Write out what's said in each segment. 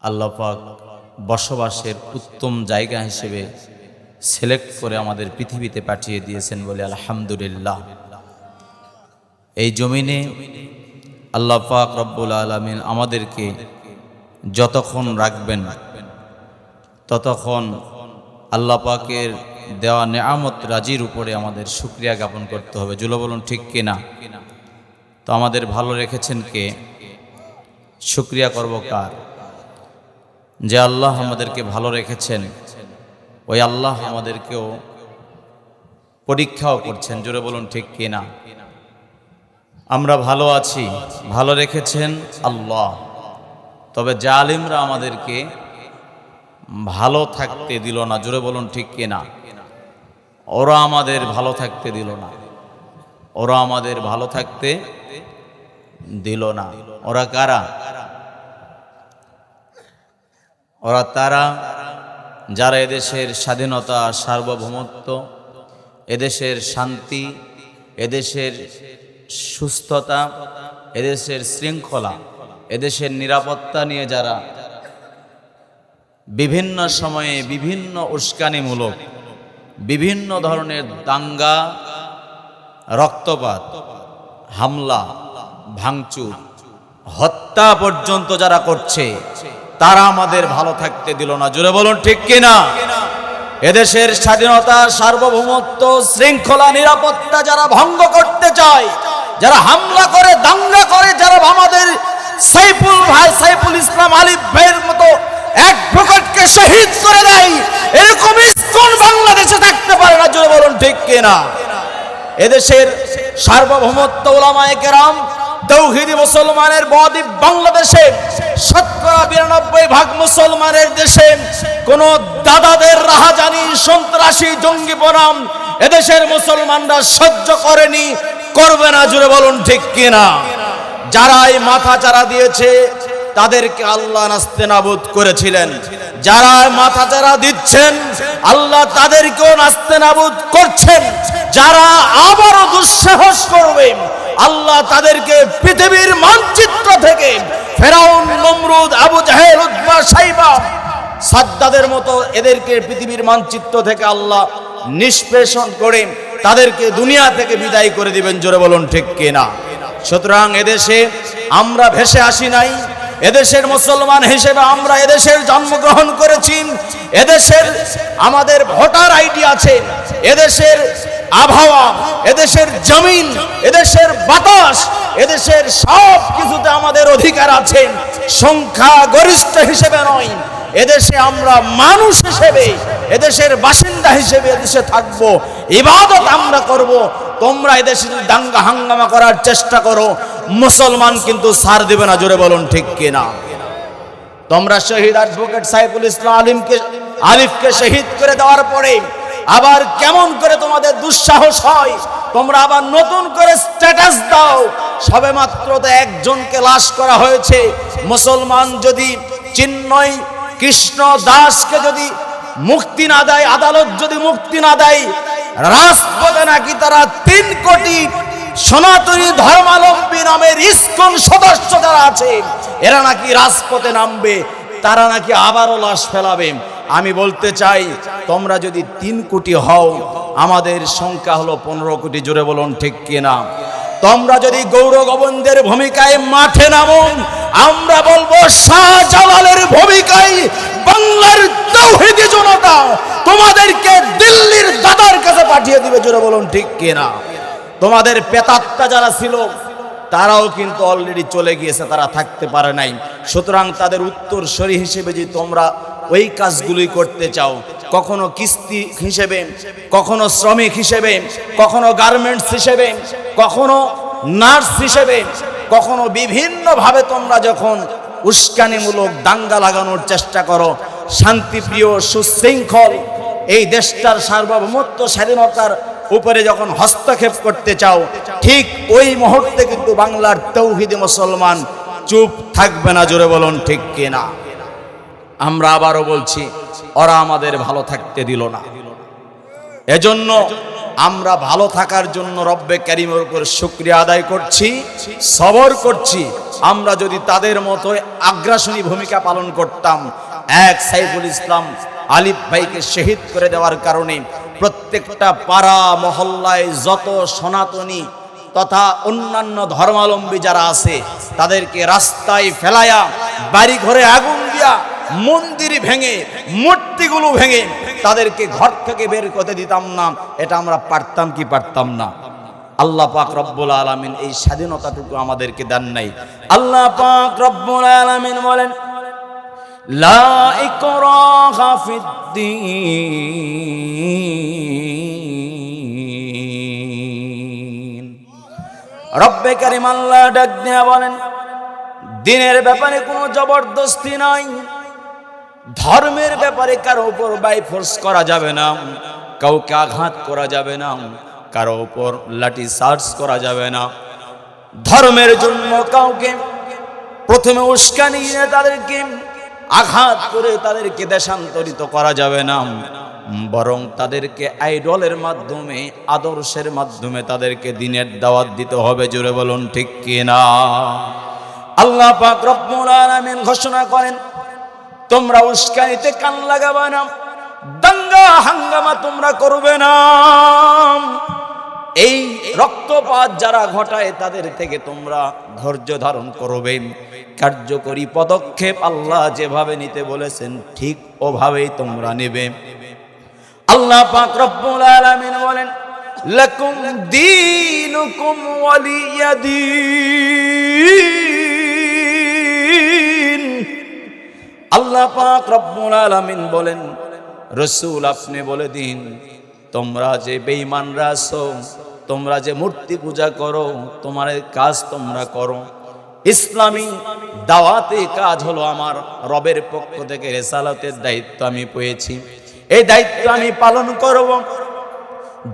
আল্লাহ পাক বসবাসের উত্তম জায়গা হিসেবে সিলেক্ট করে আমাদের পৃথিবীতে পাঠিয়ে দিয়েছেন বলে আলহামদুলিল্লাহ। এই জমিনে আল্লাহ পাক রব্বুল আলামিন আমাদেরকে যতক্ষণ রাখবেন ততক্ষণ আল্লাহ পাকের দেওয়া নেয়ামত রাজির উপরে আমাদের শুকরিয়া জ্ঞাপন করতে হবে। জুলো বলুন ঠিক কিনা? তো আমাদের ভালো রেখেছেন কে? শুকরিয়া করব কার? যে আল্লাহ আমাদেরকে ভালো রেখেছেন ওই আল্লাহ আমাদেরকেও পরীক্ষাও করছেন। জোরে বলুন ঠিক কিনা? আমরা ভালো আছি, ভালো রেখেছেন আল্লাহ, তবে জালিমরা আমাদেরকে ভালো থাকতে দিল না। জোরে বলুন ঠিক কিনা? ওরা আমাদের ভালো থাকতে দিল না, ওরা আমাদের ভালো থাকতে দিল না। ওরা কারা? ওরা তারা যারা এদেশের স্বাধীনতা, সার্বভৌমত্ব, এদেশের শান্তি, এদেশের সুস্থতা, এদেশের শৃঙ্খলা, এদেশের নিরাপত্তা নিয়ে যারা বিভিন্ন সময়ে বিভিন্ন উস্কানিমূলক বিভিন্ন ধরনের দাঙ্গা, রক্তপাত, হামলা, ভাঙচুর, হত্যা পর্যন্ত যারা করছে তারা আমাদের ভালো থাকতে দিল না। জোরে বলুন ঠিক কিনা? এদেশের স্বাধীনতা, সার্বভৌমত্ব, শৃঙ্খলা, নিরাপত্তা যারা ভঙ্গ করতে চায়, যারা হামলা করে, দাঙ্গা করে, যারা আমাদের সাইফুল ভাই, সাইফুল ইসলাম আলিফ ভাইয়ের মতো অ্যাডভোকেটকে শহীদ করে দেয়, এরকম ইসকন বাংলাদেশে থাকতে পারে না। জোরে বলুন ঠিক কিনা? এদেশের সার্বভৌমত্ব, উলামায়ে কেরাম, তৌহিদি মুসলমানের বদ্বীপ বাংলাদেশে ৯৯% মুসলমানের দেশে কোন দাদাদের রাহাজানি, সন্ত্রাসী, জঙ্গিপনা এদেশের মুসলমানরা সহ্য করেনি, করবে না। জুড়ে বলুন ঠিক কিনা? যারাই মাথা চারা দিয়েছে তাদেরকে আল্লাহ নাস্তেনাবুদ করেছিলেন, যারা মাথা চারা দিচ্ছেন আল্লাহ তাদেরকেও নাস্তেনাবুদ করছেন। যারা আবারও দুঃসাহস করবে আল্লাহ তাদেরকে পৃথিবীর মানচিত্র থেকে ফেরাউন, নমরুদ, আবু জাহেল, উতবা, সাইবা, সাদ্দাদের মতো এদেরকে পৃথিবীর মানচিত্র থেকে আল্লাহ নিষ্পেষণ করে তাদেরকে দুনিয়া থেকে বিদায় করে দিবেন। জোরে বলুন ঠিক কিনা? সুতরাং এদেশে আমরা ভেসে আসি নাই, এদেশের মুসলমান হিসেবে আমরা এদেশের জন্মগ্রহণ করেছি, এদেশের আমাদের ভোটার আইডি আছে, এদেশের আবহাওয়া, এদেশের জমিন, এদেশের বাতাস, এদেশের সব কিছুতে আমাদের অধিকার আছে। সংখ্যা গরিষ্ঠ হিসেবে নয়, এদেশে আমরা মানুষ হিসেবে, এদেশের বাসিন্দা হিসেবে এদেশে থাকবো, ইবাদত আমরা করব। তোমরা এদেশে দাঙ্গা হাঙ্গামা করার চেষ্টা করো, মুসলমান কিন্তু ছাড় দেবে না। জোরে বলুন ঠিক কিনা? তোমরা শহীদ অ্যাডভোকেট সাইফুল ইসলাম আলিফকে শহীদ করে দেওয়ার পরে আবার কেমন করে তোমাদের দুঃসাহস হয়, তোমরা আবার নতুন করে স্ট্যাটাস দাও। সবে মাত্র তো একজনকে লাশ করা হয়েছে। মুসলমান যদি চিন্ময় কৃষ্ণ দাসকে যদি মুক্তি না দেয়, আদালত যদি মুক্তি না দেয়, রাজপথে নাকি তারা ৩ কোটি সনাতনী ধর্মাবলম্বী নামের ইসকন সদস্য যারা আছে এরা নাকি রাজপথে নামবে, তারা নাকি আবারও লাশ ফেলাবে। আমি বলতে চাই, তোমরা যদি ৩ কোটি হও, আমাদের সংখ্যা হলো ১৫ কোটি। জোরে বলুন ঠিক কিনা? তোমরা যদি গৌর গোবিন্দের ভূমিকায় মাঠে নামো, আমরা বলবো শাহজালালের ভূমিকায় বাংলার তৌহিদি জনতা তোমাদেরকে দিল্লির দাদার কাছে পাঠিয়ে দিবে। জোরে বলুন ঠিক কিনা? তোমাদের পেতাত্তা যারা ছিল তারাও কিন্তু অলরেডি চলে গিয়েছে, তারা থাকতে পারে নাই। সুতরাং তাদের উত্তরসূরি হিসেবে যে তোমরা ওই কাজগুলি করতে চাও, কখনো কিস্তি হিসেবে, কখনো শ্রমিক হিসেবে, কখনো গার্মেন্টস হিসেবে, কখনো নার্স হিসেবে, কখনো বিভিন্নভাবে তোমরা যখন উস্কানিমূলক দাঙ্গা লাগানোর চেষ্টা করো, শান্তিপ্রিয় সুশৃঙ্খল এই দেশটার সার্বভৌমত্ব, স্বাধীনতার উপরে যখন হস্তক্ষেপ করতে চাও, ঠিক ওই মুহূর্তে কিন্তু বাংলার তৌহিদি মুসলমান চুপ থাকবে না। জোরে বলুন ঠিক কিনা? আমরা আবারও বলছি, ওরা আমাদের ভালো থাকতে দিল না। এজন্য আমরা ভালো থাকার জন্য রব্বে কারীমের উপর শুকরিয়া আদায় করছি, সবর করছি। আমরা যদি তাদের মতো আগ্রাসনী ভূমিকা পালন করতাম, এক সাইফুল ইসলাম আলিফ ভাইকে শহীদ করে দেওয়ার কারণে প্রত্যেকটা পাড়া মহল্লায় যত সনাতনী তথা অন্যান্য ধর্মাবলম্বী যারা আছে তাদেরকে রাস্তায় ফেলায়া, বাড়ি ঘরে আগুন দিয়া, মন্দির ভেঙে, মূর্তিগুলো ভেঙে তাদেরকে ঘর থেকে বের করতে দিতাম না। এটা আমরা পারতাম কি পারতাম না? আল্লাহ পাক রব্বুল আলামিন এই স্বাধীনতাটুকু আমাদেরকে দেন নাই। আল্লাহ পাক রব্বুল আলামিন বলেন, লা ইকরাহা ফিদ্দীন। রব্বে কারীম আল্লাহ ডাক দিয়া বলেন, দিনের ব্যাপারে কোনো জবরদস্তি নাই, ধর্মের ব্যাপারে কারো উপর বাই ফোর্স করা যাবে না, কাউকে আঘাত করা যাবে না, কারো উপর লাঠি চার্জ করা যাবে না। ধর্মের জন্য কাউকে প্রথমে উস্কানি দিয়ে তাদেরকে আঘাত করে তাদেরকে দেশান্তরিত করা যাবে না, বরং তাদেরকে আইডলের মাধ্যমে, আদর্শের মাধ্যমে তাদেরকে দ্বীনের দাওয়াত দিতে হবে। জোরে বলুন ঠিক কিনা? আল্লাহ পাক রব্বুল আলামিন ঘোষণা করেন, তোমরা উস্কানিতে কান লাগাবে না, দাঙ্গা হাঙ্গামা তোমরা করবে না। এই রক্তপাত যারা ঘটায় তাদের থেকে তোমরা ধৈর্য ধারণ করবে। কার্যকরী পদক্ষেপ আল্লাহ যেভাবে নিতে বলেছেন ঠিক ওভাবেই তোমরা নেবে। আল্লাহ পাক রব্বুল আলামিন বলেন, লাকুম দীনুকুম ওয়ালিয়া দীন। আল্লাহ পাক রব্বুল আলামিন বলেন, রাসূল আপনি বলে দিন, তোমরা যে বেঈমানরা আছো, তোমরা যে মূর্তি পূজা করো, তোমার কাজ তোমরা করো। ইসলামী দাওয়াতে কাজ হলো আমার রবের পক্ষ থেকে রিসালাতের দায়িত্ব আমি পেয়েছি, এই দায়িত্ব আমি পালন করব।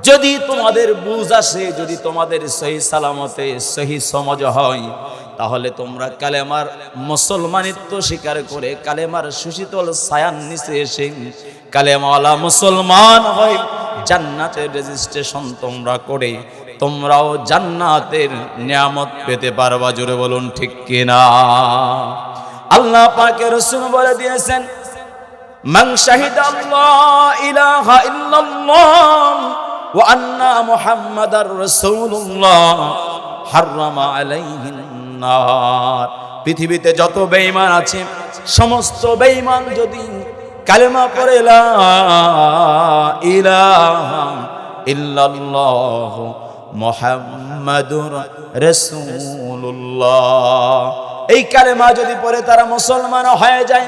যদি তোমাদের বুঝ আসে, যদি তোমাদের সহি সালামতে সহি সমঝ হয়, তাহলে তোমরা কালেমার মুসলমানিত্ব স্বীকার করে কালেমার সুশীতল ছায়ার নিচে এসে কালেমাওয়ালা মুসলমান হয় জান্নাতের রেজিস্ট্রেশন তোমরা করে তোমরাও জান্নাতের নিয়ামত পেতে পারবা। জোরে বলুন ঠিক কিনা? আল্লাহ পাকের রাসূল বলে দিয়েছেন, মান শাহিদা আল্লাহ ইলাহা ইল্লাল্লাহ ওয়া আন্না মুহাম্মাদার রাসূলুল্লাহ হারামা আলাইহিন নার। পৃথিবীতে যত বেঈমান আছে সমস্ত বেঈমান যদি কালেমা পড়ে লা ইলাহা ইল্লাল্লাহ মুহাম্মাদুর রাসূলুল্লাহ, এই কালেমা যদি পড়ে তারা মুসলমান হয়ে যায়,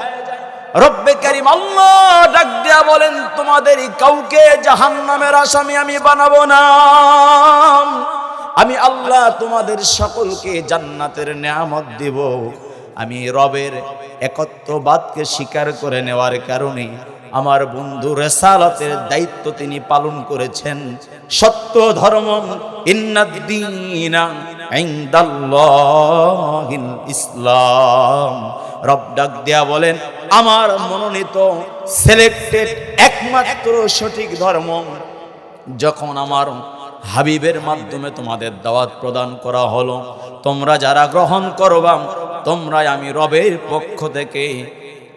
রব্বে কারীম আল্লাহ ডাক দিয়া বলেন, তোমাদের কাউকে জাহান্নামের আসামি আমি বানাবো না। আমি আল্লাহ তোমাদের সকলকে জান্নাতের নিয়ামত দিব। আমি রবের একত্ববাদকে স্বীকার করে নেওয়ার কারণে আমার বন্ধু রিসালাতের দায়িত্ব তিনি পালন করেছেন। সত্য ধর্ম ইন্নাদ-দীনা ইনদাল্লাহিল ইসলাম। রব ডাক দিয়া বলেন, আমার মনোনীত সিলেক্টেড একমাত্র সঠিক ধর্ম যখন আমার হাবিবের মাধ্যমে তোমাদের দাওয়াত প্রদান করা হলো, তোমরা যারা গ্রহণ করবা, তোমরাই আমি রবের পক্ষ থেকে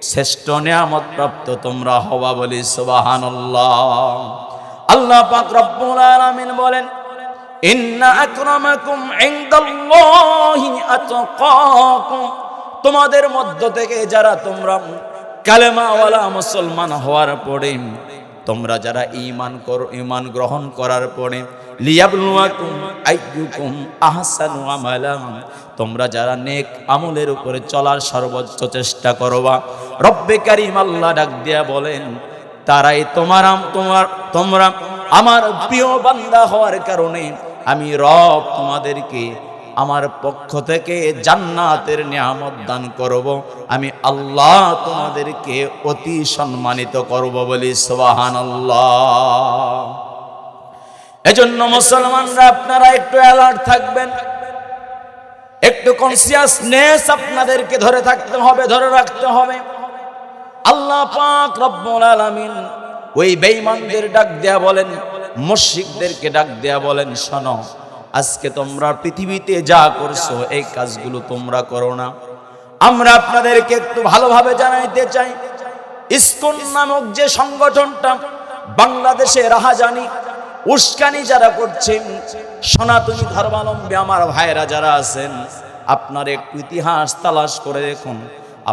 শ্রেষ্ঠ নিয়ামত প্রাপ্ত তোমরা হবা। বলি সুবহানাল্লাহ। আল্লাহ পাক রব্বুল আলামিন বলেন, ইন্না আকরামাকুম ইনদাল্লাহি আতকাকুম। তোমাদের মধ্য থেকে যারা তোমরা কালেমাওয়ালা মুসলমান হওয়ার পরে, তোমরা যারা ঈমান গ্রহণ করার পরে, লিয়াবলুয়াকুম আইয়ুকুম আহসানু আমালা, তোমরা যারা নেক আমলের উপরে চলার সর্বোচ্চ চেষ্টা করবা, রব্বে কারীম আল্লাহ ডাক দিয়া বলেন, তারাই তোমরা আমার প্রিয় বান্দা হওয়ার কারণে আমি রব তোমাদেরকে আমার পক্ষ থেকে জান্নাতের নিয়ামত দান করব। আমি আল্লাহ তোমাদেরকে অতি সম্মানিত করব। বলি সুবহানাল্লাহ। এজন্য মুসলমানরা আপনারা একটু অ্যালার্ট থাকবেন, একটু কনসিয়াসনেস আপনাদেরকে ধরে রাখতে হবে। আল্লাহ পাক রব্বুল আলামিন ওই বেঈমানদের ডাক দেয়া বলেন, মুশরিকদেরকে ডাক দেয়া বলেন, শোনো, আজকে তোমরা পৃথিবীতে যা করছো এই কাজগুলো তোমরা করো না। আমরা আপনাদেরকে একটু ভালোভাবে জানাইতে চাই, ইসকন নামক যে সংগঠনটা বাংলাদেশে রাহাজানি উস্কানি যারা করছেন, সনাতনী ধর্মাবলম্বী আমার ভাইরা যারা আছেন, আপনারা একটু ইতিহাস তালাশ করে দেখুন।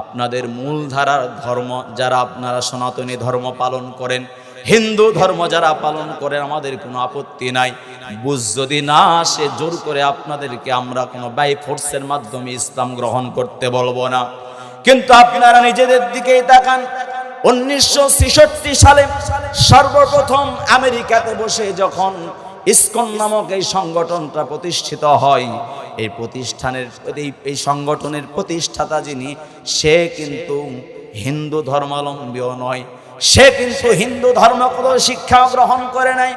আপনাদের মূলধারার ধর্ম যারা আপনারা সনাতনী ধর্ম পালন করেন, হিন্দু ধর্ম যারা পালন করেন, আমাদের কোনো আপত্তি নাই। বুঝ যদি না আসে জোর করে আপনাদেরকে আমরা কোনো বাই ফোর্সের মাধ্যমে ইসলাম গ্রহণ করতে বলবো না। কিন্তু আপনারা নিজেদের দিকেই তাকান। 1966 সালে সর্বপ্রথম আমেরিকাতে বসে যখন ইসকন নামক এই সংগঠনটা প্রতিষ্ঠিত হয়, এই প্রতিষ্ঠানের এই সংগঠনের প্রতিষ্ঠাতা যিনি, সে কিন্তু হিন্দু ধর্মাবলম্বীও নয়, সে কিন্তু হিন্দু ধর্ম কোনো শিক্ষা গ্রহণ করে নাই,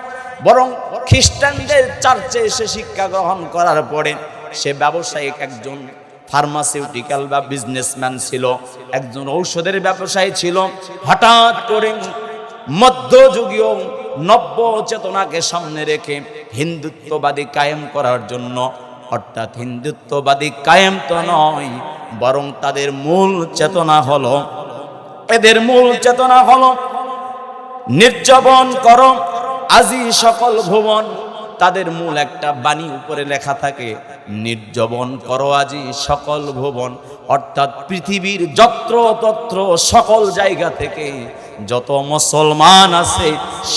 বরং খ্রিস্টানদের চার্চে সে শিক্ষা গ্রহণ করার পরে সে ব্যবসায়িক একজন ফার্মাসিউটিক্যাল বা বিজনেসম্যান ছিল, একজন ঔষধের ব্যবসায়ী ছিল। হঠাৎ করে মধ্যযুগীয় নব্য চেতনাকে সামনে রেখে হিন্দুত্ববাদী কায়েম করার জন্য, অর্থাৎ হিন্দুত্ববাদী কায়েম তো নয়, বরং তাদের মূল চেতনা হলো, এদের মূল চেতনা হলো নির্যাবন করো আজি সকল ভুবন। তাদের মূল একটা বাণী উপরে লেখা থাকে, নির্যাবন করো আজি সকল ভুবন। অর্থাৎ পৃথিবীর যত্র তত্র সকল জায়গা থেকে যত মুসলমান আছে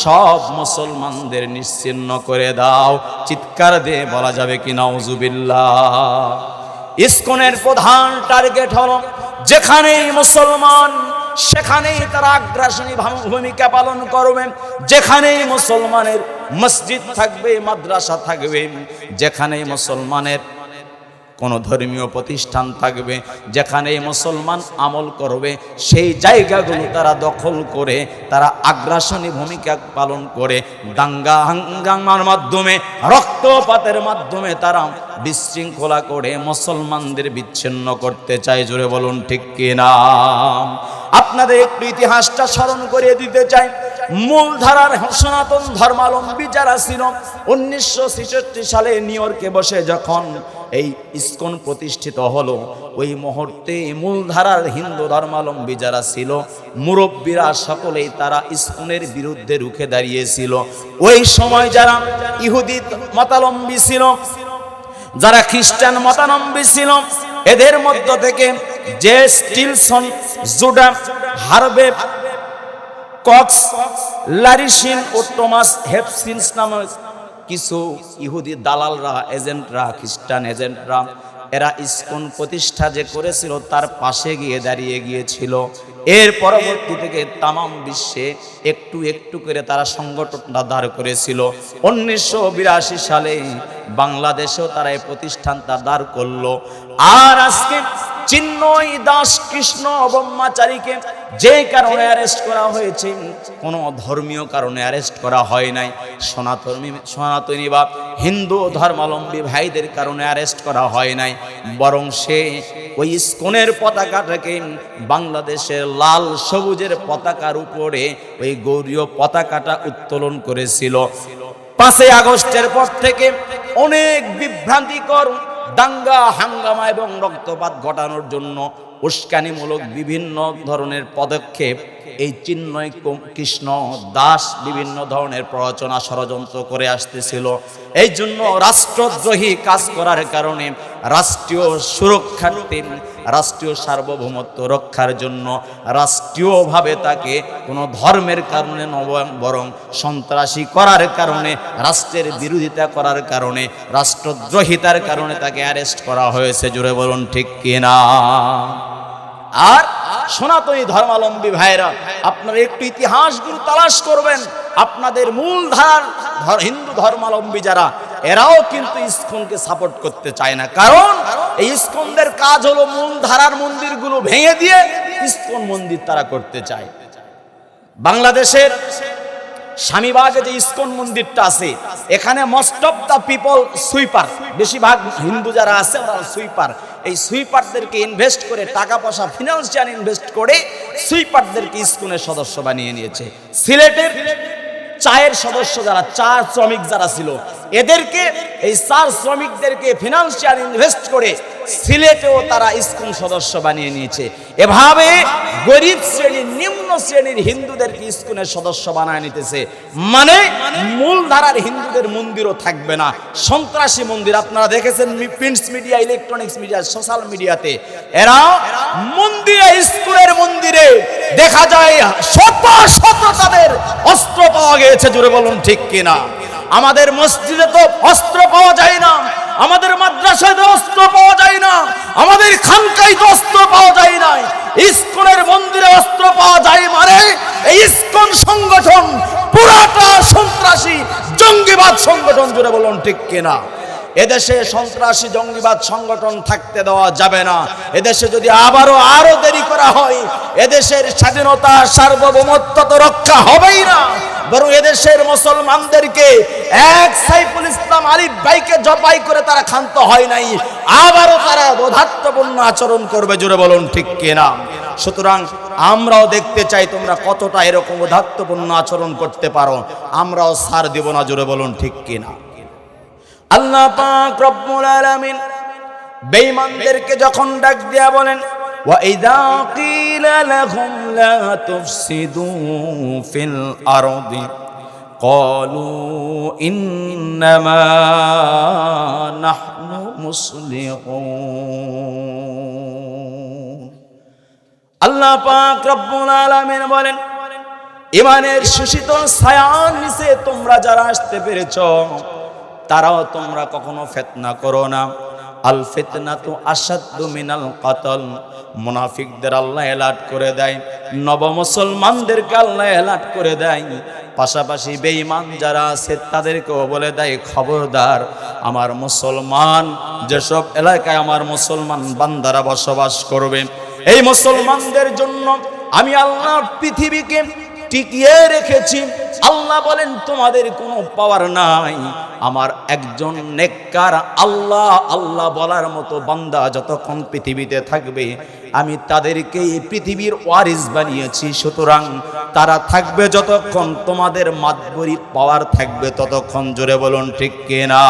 সব মুসলমানদের নিশ্চিহ্ন করে দাও। চিৎকার দিয়ে বলা যাবে কি নাউজুবিল্লাহ। ইসকনের প্রধান টার্গেট হলো যেখানেই মুসলমান সেখানেই তারা আগ্রাসনী ভূমিকা পালন করবে, যেখানেই মুসলমানের মসজিদ থাকবে, মাদ্রাসা থাকবে, যেখানেই মুসলমানের কোনো ধর্মীয় প্রতিষ্ঠান থাকবে, যেখানেই মুসলমান আমল করবে, সেই জায়গাগুলো তারা দখল করে, তারা আগ্রাসনী ভূমিকা পালন করে, দাঙ্গা হাঙ্গামার মাধ্যমে, রক্তপাতের মাধ্যমে তারা বিশৃঙ্খলা করে মুসলমানদের বিচ্ছিন্ন করতে চায়। জোরে বলুন ঠিক কিনা? আপনাদের একটু ইতিহাসটা স্মরণ করিয়ে দিতে চাই। মূলধারার সনাতন ধর্মাবলম্বী যারা ছিল, 1966 সালে নিউ ইয়র্কে বসে যখন এই ইসকন প্রতিষ্ঠিত হলো, ওই মুহূর্তে মূলধারার হিন্দু ধর্মাবলম্বী যারা ছিল, মুরব্বীরা সকলেই তারা ইসকনের বিরুদ্ধে রুখে দাঁড়িয়েছিল। ওই সময় যারা ইহুদি মতাবলম্বী ছিল, যারা খ্রিস্টান মতাবলম্বী ছিল, এদের মধ্য থেকে যে স্টিলসন, জুডা, হার্ভে কক্স, লারিসিন ও টমাস হেপসিন্স নামক কিছু ইহুদি দালালরা, এজেন্টরা, খ্রিস্টান এজেন্টরা, এরা ইসকন প্রতিষ্ঠা যে করেছিল তার পাশে গিয়ে দাঁড়িয়ে গিয়েছিল। এর পরবর্তী থেকে তামাম বিশ্বে একটু একটু করে তারা সংগঠনটা দাঁড় করেছিল। 1982 সালে বাংলাদেশেও তারা এই প্রতিষ্ঠানটা দাঁড় করলো। আর আজকে চিন্ময় দাস কৃষ্ণ ব্রহ্মচারীকে যে কারণে অ্যারেস্ট করা হয়েছে, কোনো ধর্মীয় কারণে অ্যারেস্ট করা হয় নাই, সনাতনী বা হিন্দু ধর্মাবলম্বী ভাইদের কারণে অ্যারেস্ট করা হয় নাই, বরং সে ওই ইসকনের পতাকাটাকে বাংলাদেশের লাল সবুজের পতাকার উপরে ওই গৌরীয় পতাকাটা উত্তোলন করেছিল। 5 আগস্টের পর থেকে অনেক বিভ্রান্তিকর দাঙ্গা হাঙ্গামা এবং রক্তপাত ঘটানোর জন্য উস্কানিমূলক বিভিন্ন ধরনের পদক্ষেপ এই চিন্ময় কৃষ্ণ দাস বিভিন্ন ধরনের প্ররোচনা ষড়যন্ত্র করে আসতেছিল। এই জন্য রাষ্ট্রদ্রোহী কাজ করার কারণে, রাষ্ট্রীয় সুরক্ষার্থে, রাষ্ট্রীয় সার্বভৌমত্ব রক্ষার জন্য রাষ্ট্রীয়ভাবে তাকে কোনো ধর্মের কারণে নয়, বরং সন্ত্রাসী করার কারণে, রাষ্ট্রের বিরোধিতা করার কারণে, রাষ্ট্রদ্রোহিতার কারণে তাকে অ্যারেস্ট করা হয়েছে। জোরে বলুন ঠিক কিনা? আর সনাতনী ধর্মাবলম্বী ভাইরা, আপনারা একটু ইতিহাসগুলো তালাশ করবেন। আপনাদের মূল ধারার হিন্দু ধর্মাবলম্বী যারা, এরাও কিন্তু ইসকনকে সাপোর্ট করতে চায় না, কারণ এই ইসকনদের কাজ হলো মূল ধারার মন্দিরগুলো ভেঙে দিয়ে ইসকন মন্দির তারা করতে চায়। বাংলাদেশের স্বামীবাগে যে ইসকন মন্দিরটা আছে, এখানে most of the people sweeper, বেশিরভাগ হিন্দু যারা আছে ওরা সুইপার। এই সুইপারদেরকে ইনভেস্ট করে, টাকা পয়সা ফিনান্সিয়াল ইনভেস্ট করে সুইপারদেরকে ইসকনের সদস্য বানিয়ে নিয়েছে। সিলেটের চায়ের সদস্য যারা, চা শ্রমিক যারা ছিল, এদেরকে এই চার শ্রমিকদেরকে ফিনান্সিয়াল ইনভেস্ট করে সিলেটেও তারা ইসকন সদস্য বানিয়ে নিয়েছে। এভাবে গরিব শ্রেণীর, নিম্ন শ্রেণীর হিন্দুদেরকে ইসকনের সদস্য বানায় নিতেছে। মানে মূলধারার হিন্দুদের মন্দিরও থাকবে না, সন্ত্রাসী মন্দির। আপনারা দেখেছেন prints media, electronics media, social মিডিয়াতে এরা মন্দিরে, ইসকনের মন্দিরে দেখা যায় শত শত তাদের অস্ত্র পাওয়া গিয়েছে। জোরে বলুন ঠিক কিনা? আমাদের মসজিদে তো অস্ত্র পাওয়া যায় না, আমাদের মাদ্রাসায় তো অস্ত্র পাওয়া যায় না, আমাদের খানকায় তো অস্ত্র পাওয়া যায় না। ইসকনের মন্দিরে অস্ত্র পাওয়া যায় মানে এই ইসকন সংগঠন পুরাটা সন্ত্রাসী জঙ্গিবাদ সংগঠন। জোরে বলুন ঠিক কিনা? এদেশে সন্ত্রাসী জঙ্গিবাদ সংগঠন থাকতে দেওয়া যাবে না। এদেশে যদি আরো দেরি করা হয়, এদেশের স্বাধীনতা, সার্বভৌমত্ব তো রক্ষা হবেই না, বরং এদেশের মুসলমানদেরকে এক সাইফুল ইসলাম আলিফ ভাইকে জবাই করে তারা ক্ষান্ত হয় নাই, আবারও তারা বধাত্মপূর্ণ আচরণ করবে। জোরে বলুন ঠিক কিনা? সুতরাং আমরাও দেখতে চাই তোমরা কতটা এরকম বধাত্মপূর্ণ আচরণ করতে পারো, আমরাও ছাড় দেব না। জোরে বলুন ঠিক কিনা? আল্লাহ পাক রব্বুল আলামিন বেঈমানদেরকে যখন ডাক দিয়া বলেন, ওয়া ইযা কিলা লাহুম লা তুফসিদু ফিল আরদি ক্বালু ইন্নামা নাহনু মুসলিহুন। আল্লাহ পাক রব্বুল আলামিন বলেন, ঈমানের সুশীতল ছায়ার নিচে তোমরা যারা আসতে পেরেছো, তারাও তোমরা কখনো ফিতনা করো না। আল ফিতনাতু আশাদ্দু মিনাল কতল। মুনাফিকদের আল্লাহ এলার্ট করে দেয়, নব মুসলমানদেরকে আল্লাহ এলার্ট করে দেয়, পাশাপাশি বেঈমান যারা আছে তাদেরকেও বলে দেয়, খবরদার আমার মুসলমান যেসব এলাকায় আমার মুসলমান বান্দারা বসবাস করবে, এই মুসলমানদের জন্য আমি আল্লাহ পৃথিবীকে টিকিয়ে রেখেছি। আল্লাহ বলেন তোমাদের কোনো পাওয়ার নাই, আমার একজন নেককার আল্লাহ আল্লাহ বলার মতো বান্দা যতক্ষণ পৃথিবীতে থাকবে আমি তাদেরকে এই পৃথিবীর ওয়ারিস বানিয়েছি। সুতরাং তারা থাকবে যতক্ষণ, তোমাদের মাতবরী পাওয়ার থাকবে ততক্ষণ। জোরে বলুন ঠিক কিনা?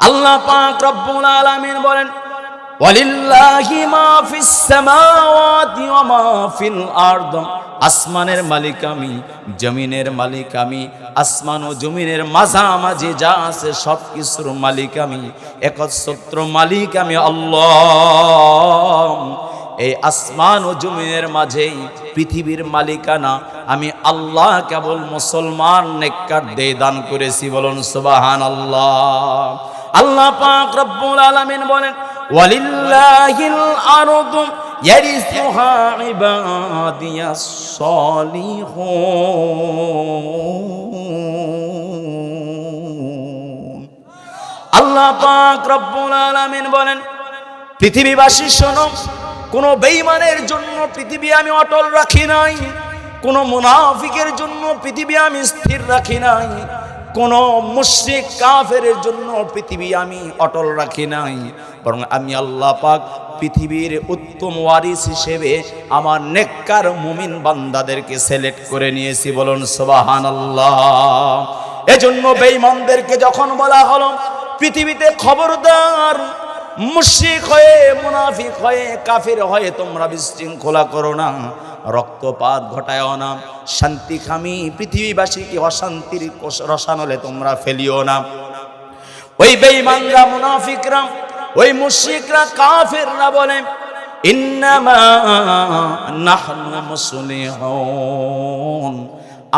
আল্লাহ পাক রব্বুল আলামিন বলেন, ওয়ালিল্লাহি মা ফিস সামাওয়াতি ওয়া মা ফিল আরদ। আসমানের মালিক আমি, জমিনের মালিক আমি, আসমান ও জমিনের মাঝামাঝি যা আছে সব কিছুর মালিক আমি, একচ্ছত্র মালিক আমি আল্লাহ। এই আসমান ও জমিনের মাঝেই পৃথিবীর মালিকানা আমি আল্লাহ কেবল মুসলমান নেককারদের দান করেছি। বলুন সুবহানাল্লাহ। আল্লাহ পাক রব্বুল আলামিন বলেন, ওয়ালিল্লাহিল আরদু ইয়ারিসুহা ইবাদিয়াস সালিহুন। আল্লাহ পাক রব্বুল আলামিন বলেন, পৃথিবীবাসী শোনো, কোন বেঈমানের জন্য পৃথিবী আমি অটল রাখি নাই, কোন মুনাফিকের জন্য পৃথিবী আমি স্থির রাখি নাই, কোন মুশরিক কাফেরের জন্য পৃথিবী আমি অটল রাখি নাই, বরং আমি আল্লাহ পাক পৃথিবীর উত্তম ওয়ারিস হিসেবে আমার নেককার মুমিন বান্দাদেরকে সিলেক্ট করে নিয়েছি। বলুন সুবহানাল্লাহ। এজন্য বেঈমানদেরকে যখন বলা হলো পৃথিবীতে খবরদার মুশরিক হয়ে, মুনাফিক হয়ে, কাফির হয়ে তোমরা বিশৃঙ্খলা করো না, রক্তপাত ঘটায়ও না, শান্তিকামী পৃথিবীবাসীকে অশান্তির রসানলে তোমরা ফেলিও না। ওই বেঈমানরা, মুনাফিকরা, ওই মুশরিকরা, কাফিররা বলে, ইন্নামা নাহনু মুসলিহুন,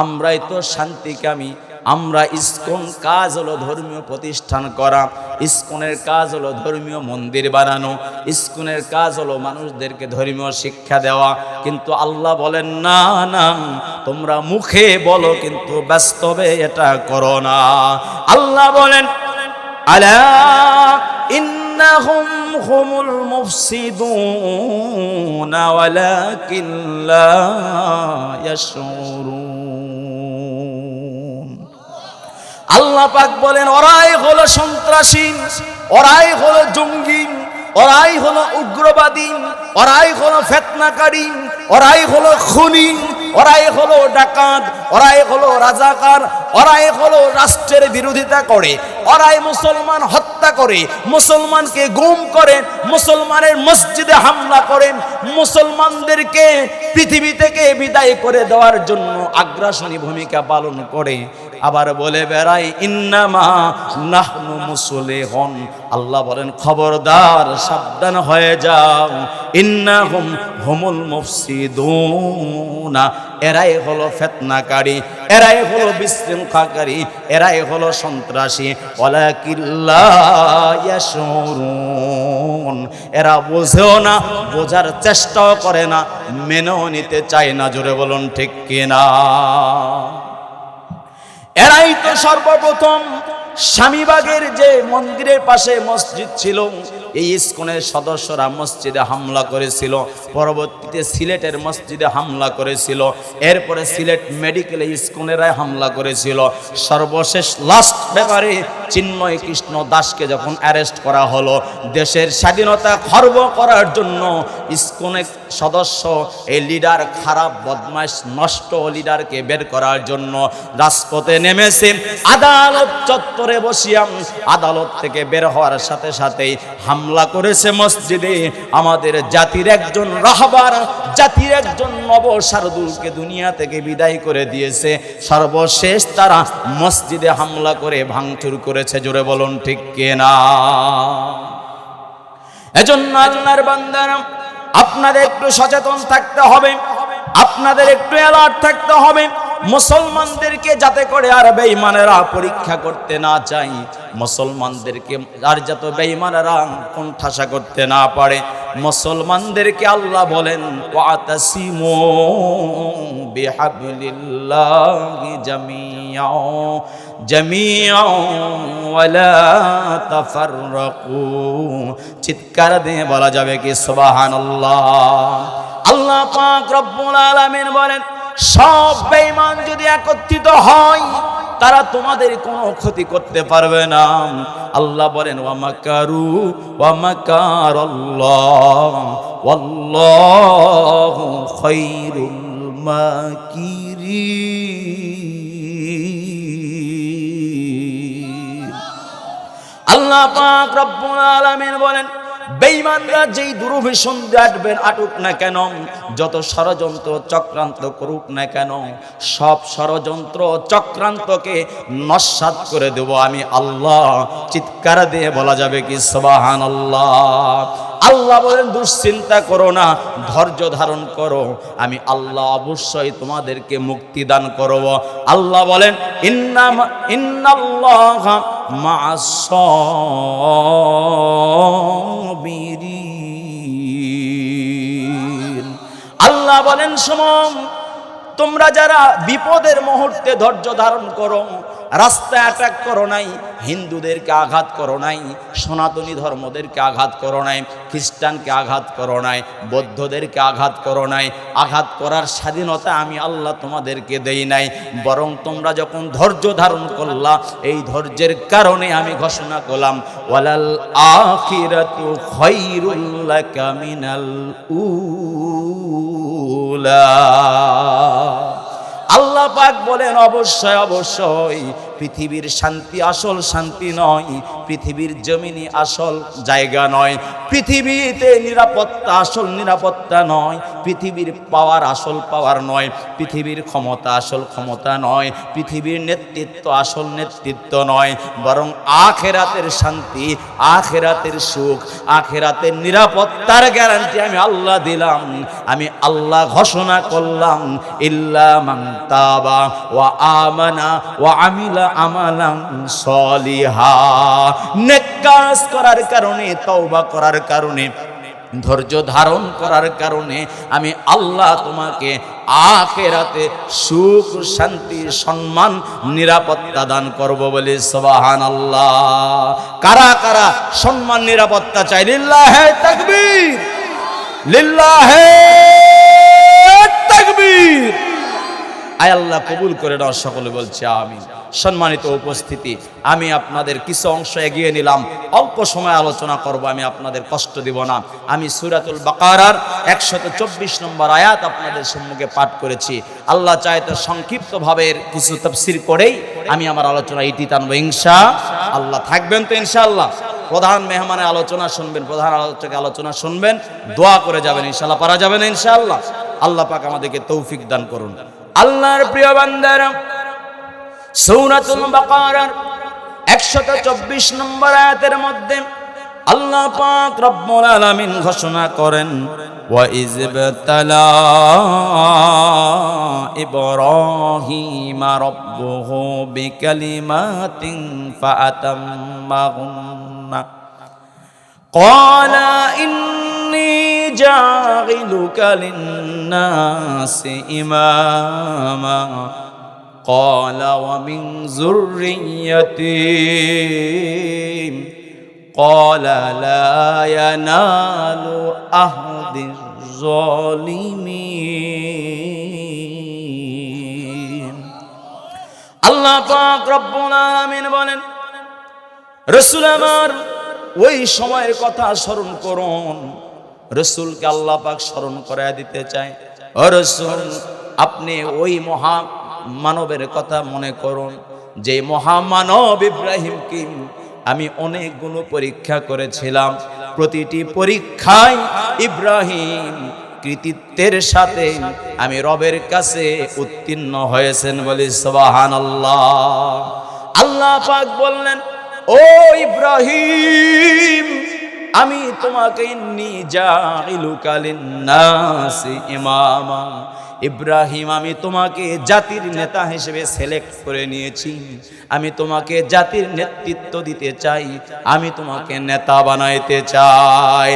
আমরাই তো শান্তিকামী, আমরা ইসকন কাজ হলো ধর্মীয় প্রতিষ্ঠান করা, ইসকনের কাজ হলো ধর্মীয় মন্দির বানানো, ইসকনের কাজ হলো মানুষদেরকে ধর্মীয় শিক্ষা দেওয়া। কিন্তু আল্লাহ বলেন না না, তোমরা মুখে বলো কিন্তু বাস্তবে এটা করো না। আল্লাহ বলেন, আলা ইন্নাহুম হুমুল মুফসিদুনা ওয়ালাকিন লা ইয়াশউরুন। আল্লাহ পাক বলেন, ওরাই হলো সন্ত্রাসী, ওরাই হলো জঙ্গি, ওরাই হলো উগ্রবাদী, ওরাই হলো ফিতনাকারী, ওরাই হলো খুনি, ওরাই হলো ডাকাত, ওরাই হলো রাজাকার, ওরাই হলো রাষ্ট্রের বিরোধিতা করে, ওরাই মুসলমান হত্যা করে, মুসলমানকে গুম করে, মুসলমানের মসজিদে হামলা করে, মুসলমানদেরকে পৃথিবী থেকে বিদায় করে দেওয়ার জন্য আগ্রাসনী ভূমিকা পালন করে। আবার বলে বেড়ায় ইন্নামা নাহনু মুসলিহুন, আল্লাহ বলেন খবরদার সাবধান হয়ে যাও, ইন্নাহুম হুমুল মুফসিদুনা, এরাই হলো ফিতনাকারী, এরাই হলো বিশৃঙ্খলাকারী, এরাই হলো সন্ত্রাসী, ওয়ালাকিল্লা ইয়াশউরুন, এরা বোঝেও না, বোঝার চেষ্টাও করে না, মেনেও নিতে চায় না। জোরে বলুন ঠিক কিনা? এরাই তো সর্বপ্রথম স্বামীবাগের যে মন্দিরের পাশে মসজিদ ছিল, এই ইসকনের সদস্যরা মসজিদে হামলা করেছিল, পরবর্তীতে সিলেটের মসজিদে হামলা করেছিল, এরপরে সিলেট মেডিকেলে ইসকনেরাই হামলা করেছিল, সর্বশেষ লাস্ট ব্যাপারে চিন্ময় কৃষ্ণ দাসকে যখন অ্যারেস্ট করা হলো, দেশের স্বাধীনতা খর্ব করার জন্য ইসকনের সদস্য এই লিডার, খারাপ বদমাশ নষ্ট লিডারকে বের করার জন্য রাজপথে নেমেছে। আদালত চত্বরে বসিয়াম, আদালত থেকে বের হওয়ার সাথে সাথেই হামলা করেছে মসজিদে। আমাদের জাতির একজন রাহবার, জাতির একজন নবশারদুলকে দুনিয়া থেকে বিদায় করে দিয়েছে। সর্বশেষ তারা মসজিদে হামলা করে ভাঙচুর করেছে। জোরে বলুন ঠিক কিনা? এজন্য আল্লাহর বান্দারা, আপনাদের একটু সচেতন থাকতে হবে, আপনাদের একটু অ্যালার্ট থাকতে হবে, মুসলমানদেরকে যাতে করে আর বেঈমানেরা পরীক্ষা করতে না চাই, মুসলমানদেরকে আর যত বেঈমানেরা কোণঠাসা করতে না পারে। মুসলমানদেরকে আল্লাহ বলেন ওয়াতাসিমু বিহাবলিল্লাহি জামিআ ওয়ালা তাফাররাকু। চিৎকার দিয়ে বলা যাবে কি সুবহানাল্লাহ? আল্লাহ পাক রব্বুল আলামিন বলেন সব বেঈমান যদি একত্রিত হয় তারা তোমাদের কোনো ক্ষতি করতে পারবে না। আল্লাহ বলেন ওয়া মাকারু ওয়া মাকারাল্লাহ ওয়াল্লাহু খায়রুল মাকিরিন। আল্লাহ পাক রব্বুল আলামিন বলেন বেঈমানরা যেই দুর্ভিসন আটুক না কেন, যত ষড়যন্ত্র চক্রান্ত করুক না কেন, সব ষড়যন্ত্র চক্রান্তকে নস্যাৎ করে দেব আমি আল্লাহ। চিৎকার দিয়ে বলা যাবে কি সুবহানাল্লাহ? আল্লাহ বলেন দুশ্চিন্তা করো না, ধৈর্য ধারণ করো, আমি আল্লাহ অবশ্যই তোমাদেরকে মুক্তি দান করব। আল্লাহ বলেন ইন্নাল্লাহা মা'আস সাবিরিন। আল্লাহ বলেন শোনো, তোমরা যারা বিপদের মুহূর্তে ধৈর্য ধারণ করো, রাস্তায় অ্যাটাক করো নাই, হিন্দুদেরকে আঘাত করো নাই, সনাতনী ধর্মদেরকে আঘাত করো নাই, খ্রিস্টানকে আঘাত করো নাই, বৌদ্ধদেরকে আঘাত করো নাই, আঘাত করার স্বাধীনতা আমি আল্লাহ তোমাদেরকে দেই নাই। বরং তোমরা যখন ধৈর্য ধারণ করলা, এই ধৈর্যের কারণে আমি ঘোষণা করলাম ওয়ালাল আখিরাতু খায়রুল লাকা মিনাল উলা। আল্লাহ পাক বলেন অবশ্যই অবশ্যই পৃথিবীর শান্তি আসল শান্তি নয়, পৃথিবীর জমিনে আসল জায়গা নয়, পৃথিবীতে নিরাপত্তা আসল নিরাপত্তা নয়, পৃথিবীর পাওয়ার আসল পাওয়ার নয়, পৃথিবীর ক্ষমতা আসল ক্ষমতা নয়, পৃথিবীর নেতৃত্ব আসল নেতৃত্ব নয়, বরং আখিরাতের শান্তি, আখিরাতের সুখ, আখিরাতের নিরাপত্তার গ্যারান্টি আমি আল্লাহ দিলাম। আমি আল্লাহ ঘোষণা করলাম ইল্লা মান তাবা ওয়া আমানা ওয়া আমিলা আমালান সলিহা। নেক কাজ করার কারণে, তওবা করার কারণে, ধৈর্য ধারণ করার কারণে আমি আল্লাহ তোমাকে আখিরাতে সুখ শান্তি সম্মান নিরাপত্তা দান করব বলে সুবহানাল্লাহ। কারা কারা সম্মান নিরাপত্তা চাই? লিল্লাহে তাকবীর, লিল্লাহে তাকবীর। আয় আল্লাহ কবুল করে নাও, সকলে বলছে আমিন। সম্মানিত উপস্থিতি, আমি আপনাদের কিছু অংশ এগিয়ে নিলাম, অল্প সময় আলোচনা করব, আমি আপনাদের কষ্ট দিব না। আমি সূরাতুল বাকারার 124 নম্বর আয়াত আপনাদের সম্মুখে পাঠ করেছি। আল্লাহ চায় তো সংক্ষিপ্তভাবে কিছু তাফসীর করেই আমি আমার আলোচনা ইতি টানবো ইনশাআল্লাহ। থাকবেন তো ইনশাআল্লাহ? প্রধান মেহমানের আলোচনা শুনবেন, প্রধান আলোচকের আলোচনা শুনবেন, দোয়া করে যাবেন ইনশাআল্লাহ। পারা যাবে না ইনশাআল্লাহ? আল্লাহ পাক আমাদেরকে তৌফিক দান করুন। আল্লাহর প্রিয় বান্দারা, সূরাতুল বাকারার 124 নম্বর আয়াতের মধ্যে আল্লাহ পাক রব্বুল আলামিন ঘোষণা করেন, ওয়া ইযবাতালা ইব্রাহিমা রাব্বুহু বিকালিমাতিন ফাআতাম্মাহুন্না ক্বালা ইন্নী জাইলুকা লিন্নাসি ইমামা ক্বালা ওয়া মিন যুররিয়্যাতি ক্বালা লা ইয়ানালু আহদিজ যালিমিন। আল্লাহ পাক রব্বুল আলামিন বলেন, রাসূল আমার ওই সময়ের কথা স্মরণ করুন। রাসূলকে আল্লাহ পাক স্মরণ করায় দিতে চায়। ও রাসূল, আপনি ওই মহা মানবের কথা মনে করুন, যে মহামানব ইব্রাহিমকে আমি অনেকগুলো পরীক্ষা করেছিলাম। প্রতিটি পরীক্ষায় ইব্রাহিম কৃতিত্বের সাথে আমি রবের কাছে উত্তীর্ণ হয়েছেন, বলি সুবহানাল্লাহ। আল্লাহ পাক বললেন, ও ইব্রাহিম, আমি তোমাকে ইন্নী জাইলুকা লিন্নাসি ইমামা, ইব্রাহিম আমি তোমাকে জাতির নেতা হিসেবে সিলেক্ট করে নিয়েছি। আমি তোমাকে জাতির নেতৃত্ব দিতে চাই, আমি তোমাকে নেতা বানাইতে চাই।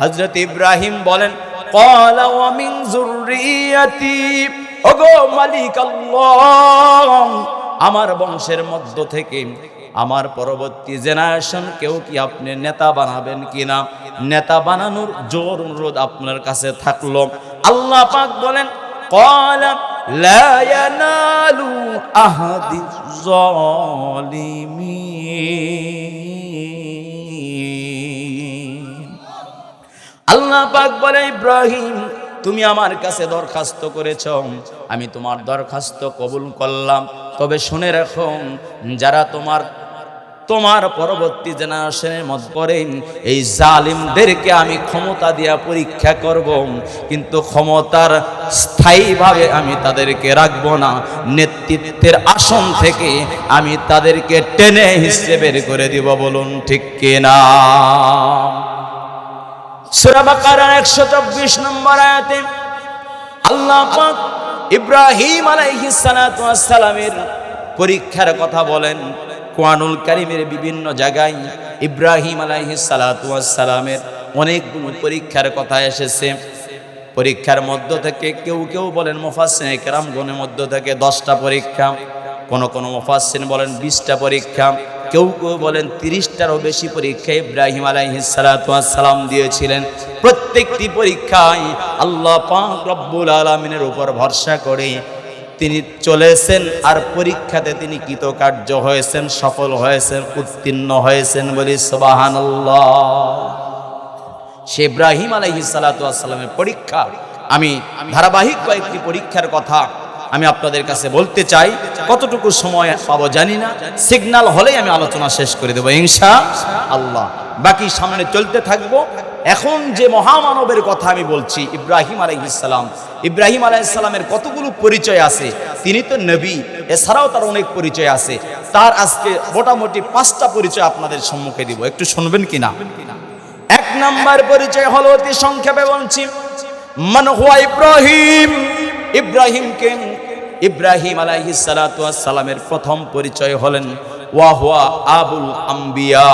হযরত ইব্রাহিম বলেন, ক্বালা ওয়া মিন যুররিয়্যাতি, ওগো মালিক আল্লাহ, আমার বংশের মধ্য থেকে আমার পরবর্তী জেনারেশন কেউ কি আপনি নেতা বানাবেন কিনা? নেতা বানানোর জোর অনুরোধ আপনার কাছে থাকলো। আল্লাহ পাক বলেন, ক্বালা লা ইয়ানালু আহদিজ যালিমিন। আল্লাহ পাক বলে, ইব্রাহিম তুমি আমার কাছে দরখাস্ত করেছ, আমি তোমার দরখাস্ত কবুল করলাম। তবে শুনে রাখো, যারা তোমার পরবর্তী জেনারেশনের মধ্যে পড়েন, এই জালিমদেরকে আমি ক্ষমতা দিয়া পরীক্ষা করব, কিন্তু ক্ষমতার স্থায়ীভাবে আমি তাদেরকে রাখবো না। নেতৃত্বের আসন থেকে আমি তাদেরকে টেনে হিসেবে বের করে দিব। বলুন ঠিক কিনা? সূরা বাকারার 124 নম্বর আয়াতে আল্লাহ পাক ইব্রাহিম আলাইহিস সালাতু ওয়াস সালামের পরীক্ষার কথা বলেন। কোরআনুল কারীমের বিভিন্ন জায়গায় ইব্রাহিম আলাইহিস সালাতু ওয়াস সালামের অনেকগুলো পরীক্ষার কথা এসেছে। পরীক্ষার মধ্য থেকে কেউ কেউ বলেন মুফাসসির কেরামগণের মধ্য থেকে 10টা পরীক্ষা, কোন কোন মুফাসসির বলেন 20টা পরীক্ষা, কেউ কেউ বলেন 30টারও বেশি পরীক্ষা ইব্রাহিম আলাইহিস সালাতু ওয়াস সালাম দিয়েছিলেন। প্রত্যেকটি পরীক্ষায় আল্লাহ পাক রব্বুল আলামিনের উপর ভরসা করে তিনি চলেছেন, আর পরীক্ষাতে তিনি কৃতকার্য হয়েছেন, সফল হয়েছেন, উত্তীর্ণ হয়েছেন, বলি সুবহানাল্লাহ। সে ইব্রাহিম আলাইহিস সালাতু ওয়াস সালামের পরীক্ষা, আমি ধারাবাহিক কয়েকটি পরীক্ষার কথা আমি আপনাদের কাছে বলতে চাই। কতটুকু সময় পাবো জানি না, সিগন্যাল হলেই আমি আলোচনা শেষ করে দেবো ইনশাআল্লাহ। বাকি সামনে চলতে থাকবো। এখন যে মহামানবের কথা আমি বলছি, ইব্রাহিম আলাইহিস সালাম, ইব্রাহিম আলাইহিস সালামের কতগুলো পরিচয় আছে। তিনি তো নবী, এছাড়াও তার অনেক পরিচয় আছে। তার আজকে মোটামুটি 5টা পরিচয় আপনাদের সম্মুখে দিব, একটু শুনবেন কিনা? 1 নাম্বার পরিচয় হলো, অতি সংক্ষেপে বলছি, মান হুয়া ইব্রাহিম। ইব্রাহিম আলাইহিস সালাতু ওয়াস সালামের প্রথম পরিচয় হলেন ওয়া হুয়া আবুল আম্বিয়া,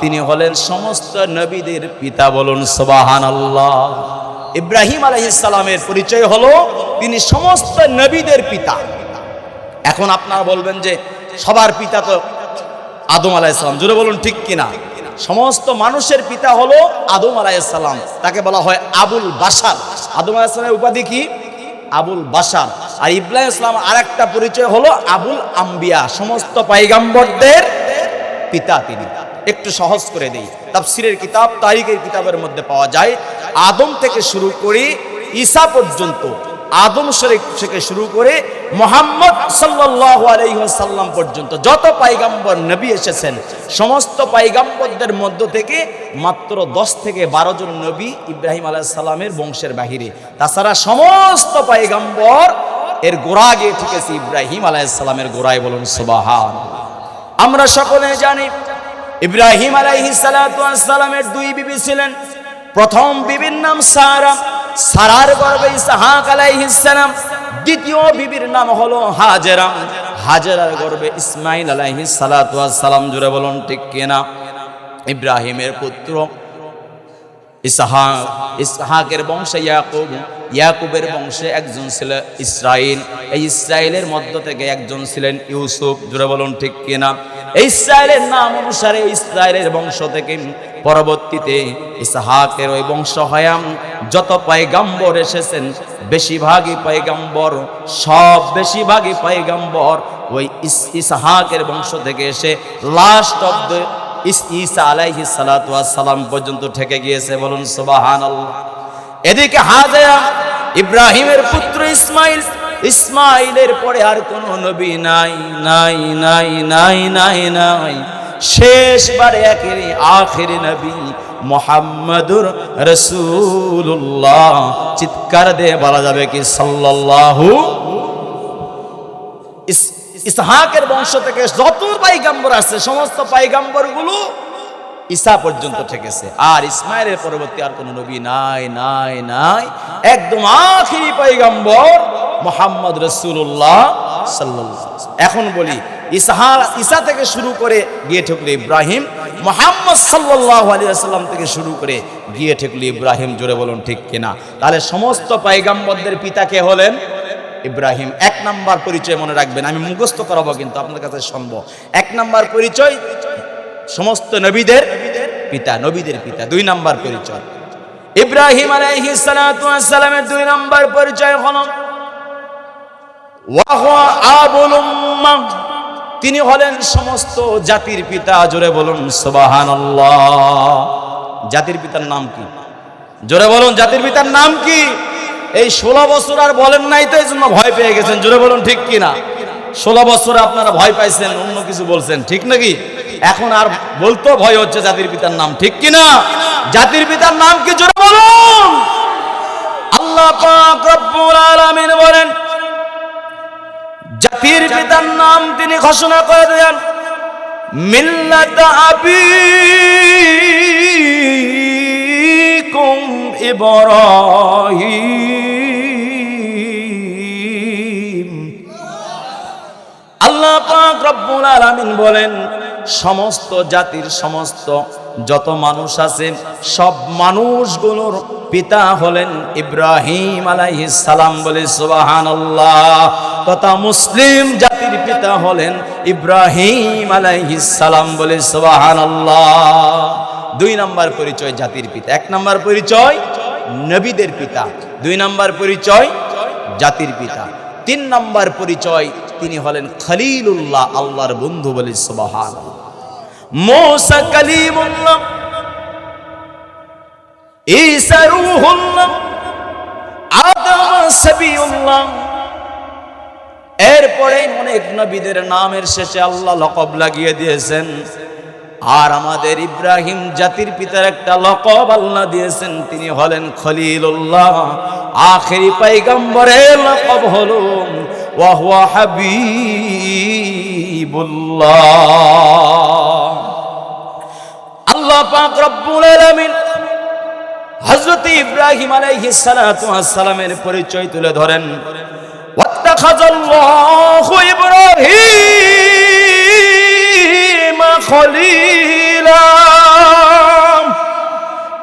তিনি হলেন সমস্ত নবীদের পিতা। বলুন সুবহানাল্লাহ। ইব্রাহিম আলাইহিস সালামের পরিচয় হলো তিনি সমস্ত নবীদের পিতা। এখন আপনারা বলবেন যে সবার পিতা তো আদম আলাইহিস সালাম, জোরে বলুন ঠিক কিনা? সমস্ত মানুষের পিতা হলো আদম আলাইহিস সালাম, তাকে বলা হয় আবুল বাশার। আদম আলাইহিস সালামের উপাধি কি? আবুল বাশার। আর ইব্রাহিম ইসলাম আরেকটা পরিচয় হলো আবুল আম্বিয়া, সমস্ত পয়গম্বরদের পিতা তিনি। একটু সহজ করে দেই, তাফসীরের কিতাব, তারিখের কিতাবের মধ্যে পাওয়া যায় আদম থেকে শুরু করে ঈসা পর্যন্ত, আদম থেকে শুরু করে মুহাম্মদ সাল্লাল্লাহু আলাইহি ওয়াসাল্লাম পর্যন্ত যত পয়গম্বর নবী এসেছেন, সমস্ত পয়গম্বরদের মধ্য থেকে মাত্র 10 থেকে 12 জন নবী ইব্রাহিম আলাইহিস সালামের বংশের বাহিরে। তাছাড়া সমস্ত পয়গম্বর এর গোড়া গিয়ে ঠিকেছে ইব্রাহিম আলাইহিস সালামের গোড়ায়। বলুন সুবহানাল্লাহ। আমরা সকলে জানি ইব্রাহিম আলাইহিস সালাতু ওয়াস সালামের দুই বিবি ছিলেন। প্রথম বিবির নাম সারা, সারার গর্ভে ইসহাক আলাইহিস সালাম। দ্বিতীয় বিবির নাম হলো হাজেরা, হাজেরার গর্ভে ইসমাইল আলাইহিস সালাতু ওয়াস সালাম। জুড়ে বলুন ঠিক কিনা? ইব্রাহিমের পুত্র ইসহাক, ইসহাকের বংশে ইয়াকুব, ইয়াকুবের বংশে একজন ছিল ইসরাইল, এই ইসরাইলের মধ্য থেকে একজন ছিলেন ইউসুফ। জুড়ে বলুন ঠিক কিনা? এই ইসরাইলের নাম অনুসারে ইসরাইলের বংশ থেকে পরবর্তীতে ইসহাকের ওই বংশ হয়াম যত পয়গম্বর এসেছেন, বেশিরভাগই পয়গম্বর, বেশিরভাগই পয়গম্বর ওই ইসহাকের বংশ থেকে এসে লাস্ট অফ দ্য ঈসা আলাইহিস সালাতু ওয়াস সালাম পর্যন্ত ঠেকে গিয়েছে। বলুন সুবহানাল্লাহ। এদিকে হাজেরা, ইব্রাহিমের পুত্র ইসমাইল, ইসমাইলের পরে আর কোনো নবী নাই নাই নাই নাই নাই নাই। শেষবারে একেবারে আখেরি নবী মুহাম্মাদুর রাসূলুল্লাহ। চিৎকার দিয়ে বলা যাবে কি সাল্লাল্লাহু। ইসহাকের বংশ থেকে যত পয়গম্বর আছে, সমস্ত পয়গম্বরগুলো ঈসা পর্যন্ত ঠেকেছে। আর ইসমাইলের পরবর্তী আর কোন নবী নাই নাই নাই। একদম আখেরি পয়গম্বর মুহাম্মদ রাসূলুল্লাহ সাল্লাল্লাহু আলাইহি ওয়াসাল্লাম। এখন বলি ঈসা থেকে শুরু করে গিয়ে ঠেকলো ইব্রাহিম, মুহাম্মদ সাল্লাল্লাহু আলাইহি ওয়াসাল্লাম থেকে শুরু করে গিয়ে ঠেকলো ইব্রাহিম। জোরে বলুন ঠিক কিনা? তাহলে সমস্ত পয়গম্বরদের পিতা কে হলেন? ইব্রাহিম। এক নাম্বার পরিচয় মনে রাখবেন, আমি মুখস্থ করাবো কিন্তু আপনার কাছে শুনবো। এক নাম্বার পরিচয় সমস্ত নবীদের পিতা, নবীদের পিতা। দুই নাম্বার পরিচয় ইব্রাহিম আলাইহিস সালাতু ওয়াস সালামের দুই নাম্বার পরিচয় হলো ওয়া হুয়া আবুল উম্মাহ, তিনি হলেন সমস্ত জাতির পিতা। জোরে বলুন সুবহানাল্লাহ। জাতির পিতার নাম কি? জোরে বলুন, জাতির পিতার নাম কি? এই 16 বছর আর বলেন নাই তো, এই জন্য ভয় পেয়ে গেছেন। জোরে বলুন ঠিক কিনা? 16 বছরে আপনারা ভয় পাইছেন, অন্য কিছু বলছেন, ঠিক নাকি? এখন আর বলতো ভয় হচ্ছে জাতির পিতার নাম, ঠিক কিনা? জাতির পিতার নাম কি? জোরে বলুন। আল্লাহ পাক রব্বুল আলামিন বলেন, জাতির পিতার নাম তিনি ঘোষণা করে দেন মিল্লাত আবিকুম ইব্রাহিম। আল্লাহ পাক রব্বুল আলামিন বলেন, সমস্ত জাতির সমস্ত যত মানুষ আছে, সব মানুষগুলোর পিতা হলেন ইব্রাহিম আলাইহিস সালাম। বলে সুবহানাল্লাহ। তথা মুসলিম জাতির পিতা হলেন ইব্রাহিম আলাইহিস সালাম। বলে সুবহানাল্লাহ। দুই নাম্বার পরিচয় জাতির পিতা। এক নাম্বার পরিচয় নবীদের পিতা, দুই নাম্বার পরিচয় জাতির পিতা। তিন নাম্বার পরিচয় তিনি হলেন খলিলুল্লাহ, আল্লাহর বন্ধু। বলে সুবহানাল্লাহ। মুসা কালিমুল্লাহ, ঈসা রূহুল্লাহ, আদম সবিউল্লাহ। এরপরে অনেক নবীদের নামের শেষে আল্লাহ লকব লাগিয়ে দিয়েছেন। আর আমাদের ইব্রাহিম জাতির পিতার একটা লকব আল্লাহ দিয়েছেন, তিনি হলেন খলিলুল্লাহ। আখেরি পয়গম্বরের লকব হলো ওয়া হুয়া হাবিবুল্লাহ। আল্লাহ পাক রব্বুল আলামিন হযরত ইব্রাহিম আলাইহিস সালাতু ওয়াস সালামের পরিচয় তুলে ধরেন, ওয়াত্তাখাযাল্লাহু ইব্রাহিম খলিলা।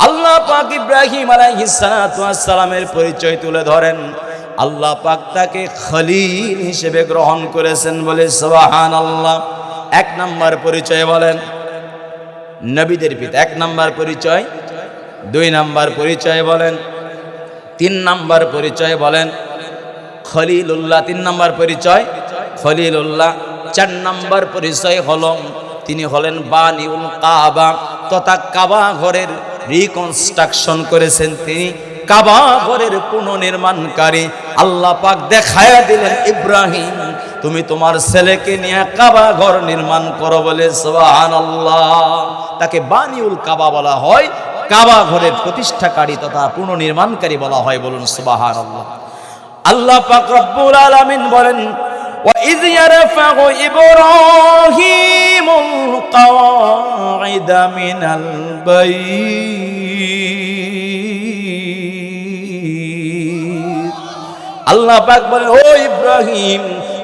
আল্লাহ পাক ইব্রাহিম আলাইহিস সালাতু ওয়াস সালামের পরিচয় তুলে ধরেন, আল্লাহ পাক তাকে খলিল হিসেবে গ্রহণ করেছেন। বলে সুবহানাল্লাহ। এক নাম্বার পরিচয় বলেন নবীদের পিতা, এক নাম্বার পরিচয়। দুই নাম্বার পরিচয় বলেন, তিন নাম্বার পরিচয় বলেন খলিলুল্লাহ 3 নাম্বার পরিচয় খলিলুল্লাহ। 4 নাম্বার পরিচয় হলো তিনি হলেন বানিউল কাবা, তথা কাবা ঘরের রিকনস্ট্রাকশন করেছেন তিনি, কাবা ঘরের পুনর্নির্মাণকারী। আল্লাহ পাক দেখায়া দিলেন ইব্রাহিম তুমি তোমার ছেলেকে নিয়ে কাবা ঘর নির্মাণ করো বলে, সুবহানাল্লাহ। তাকে বানিউল কাবা বলা হয়, কাবা ঘরের প্রতিষ্ঠাকারী তথা পুনর্নির্মাণকারী বলা হয়, বলুন সুবহানাল্লাহ। আল্লাহ পাক রব্বুল আলামিন বলেন وَإِذْ يَرْفَعُ إِبْرَاهِيمُ الْقَوَاعِدَ مِنَ الْبَيْتِ। আল্লাহ পাক বলেন ও ইব্রাহিম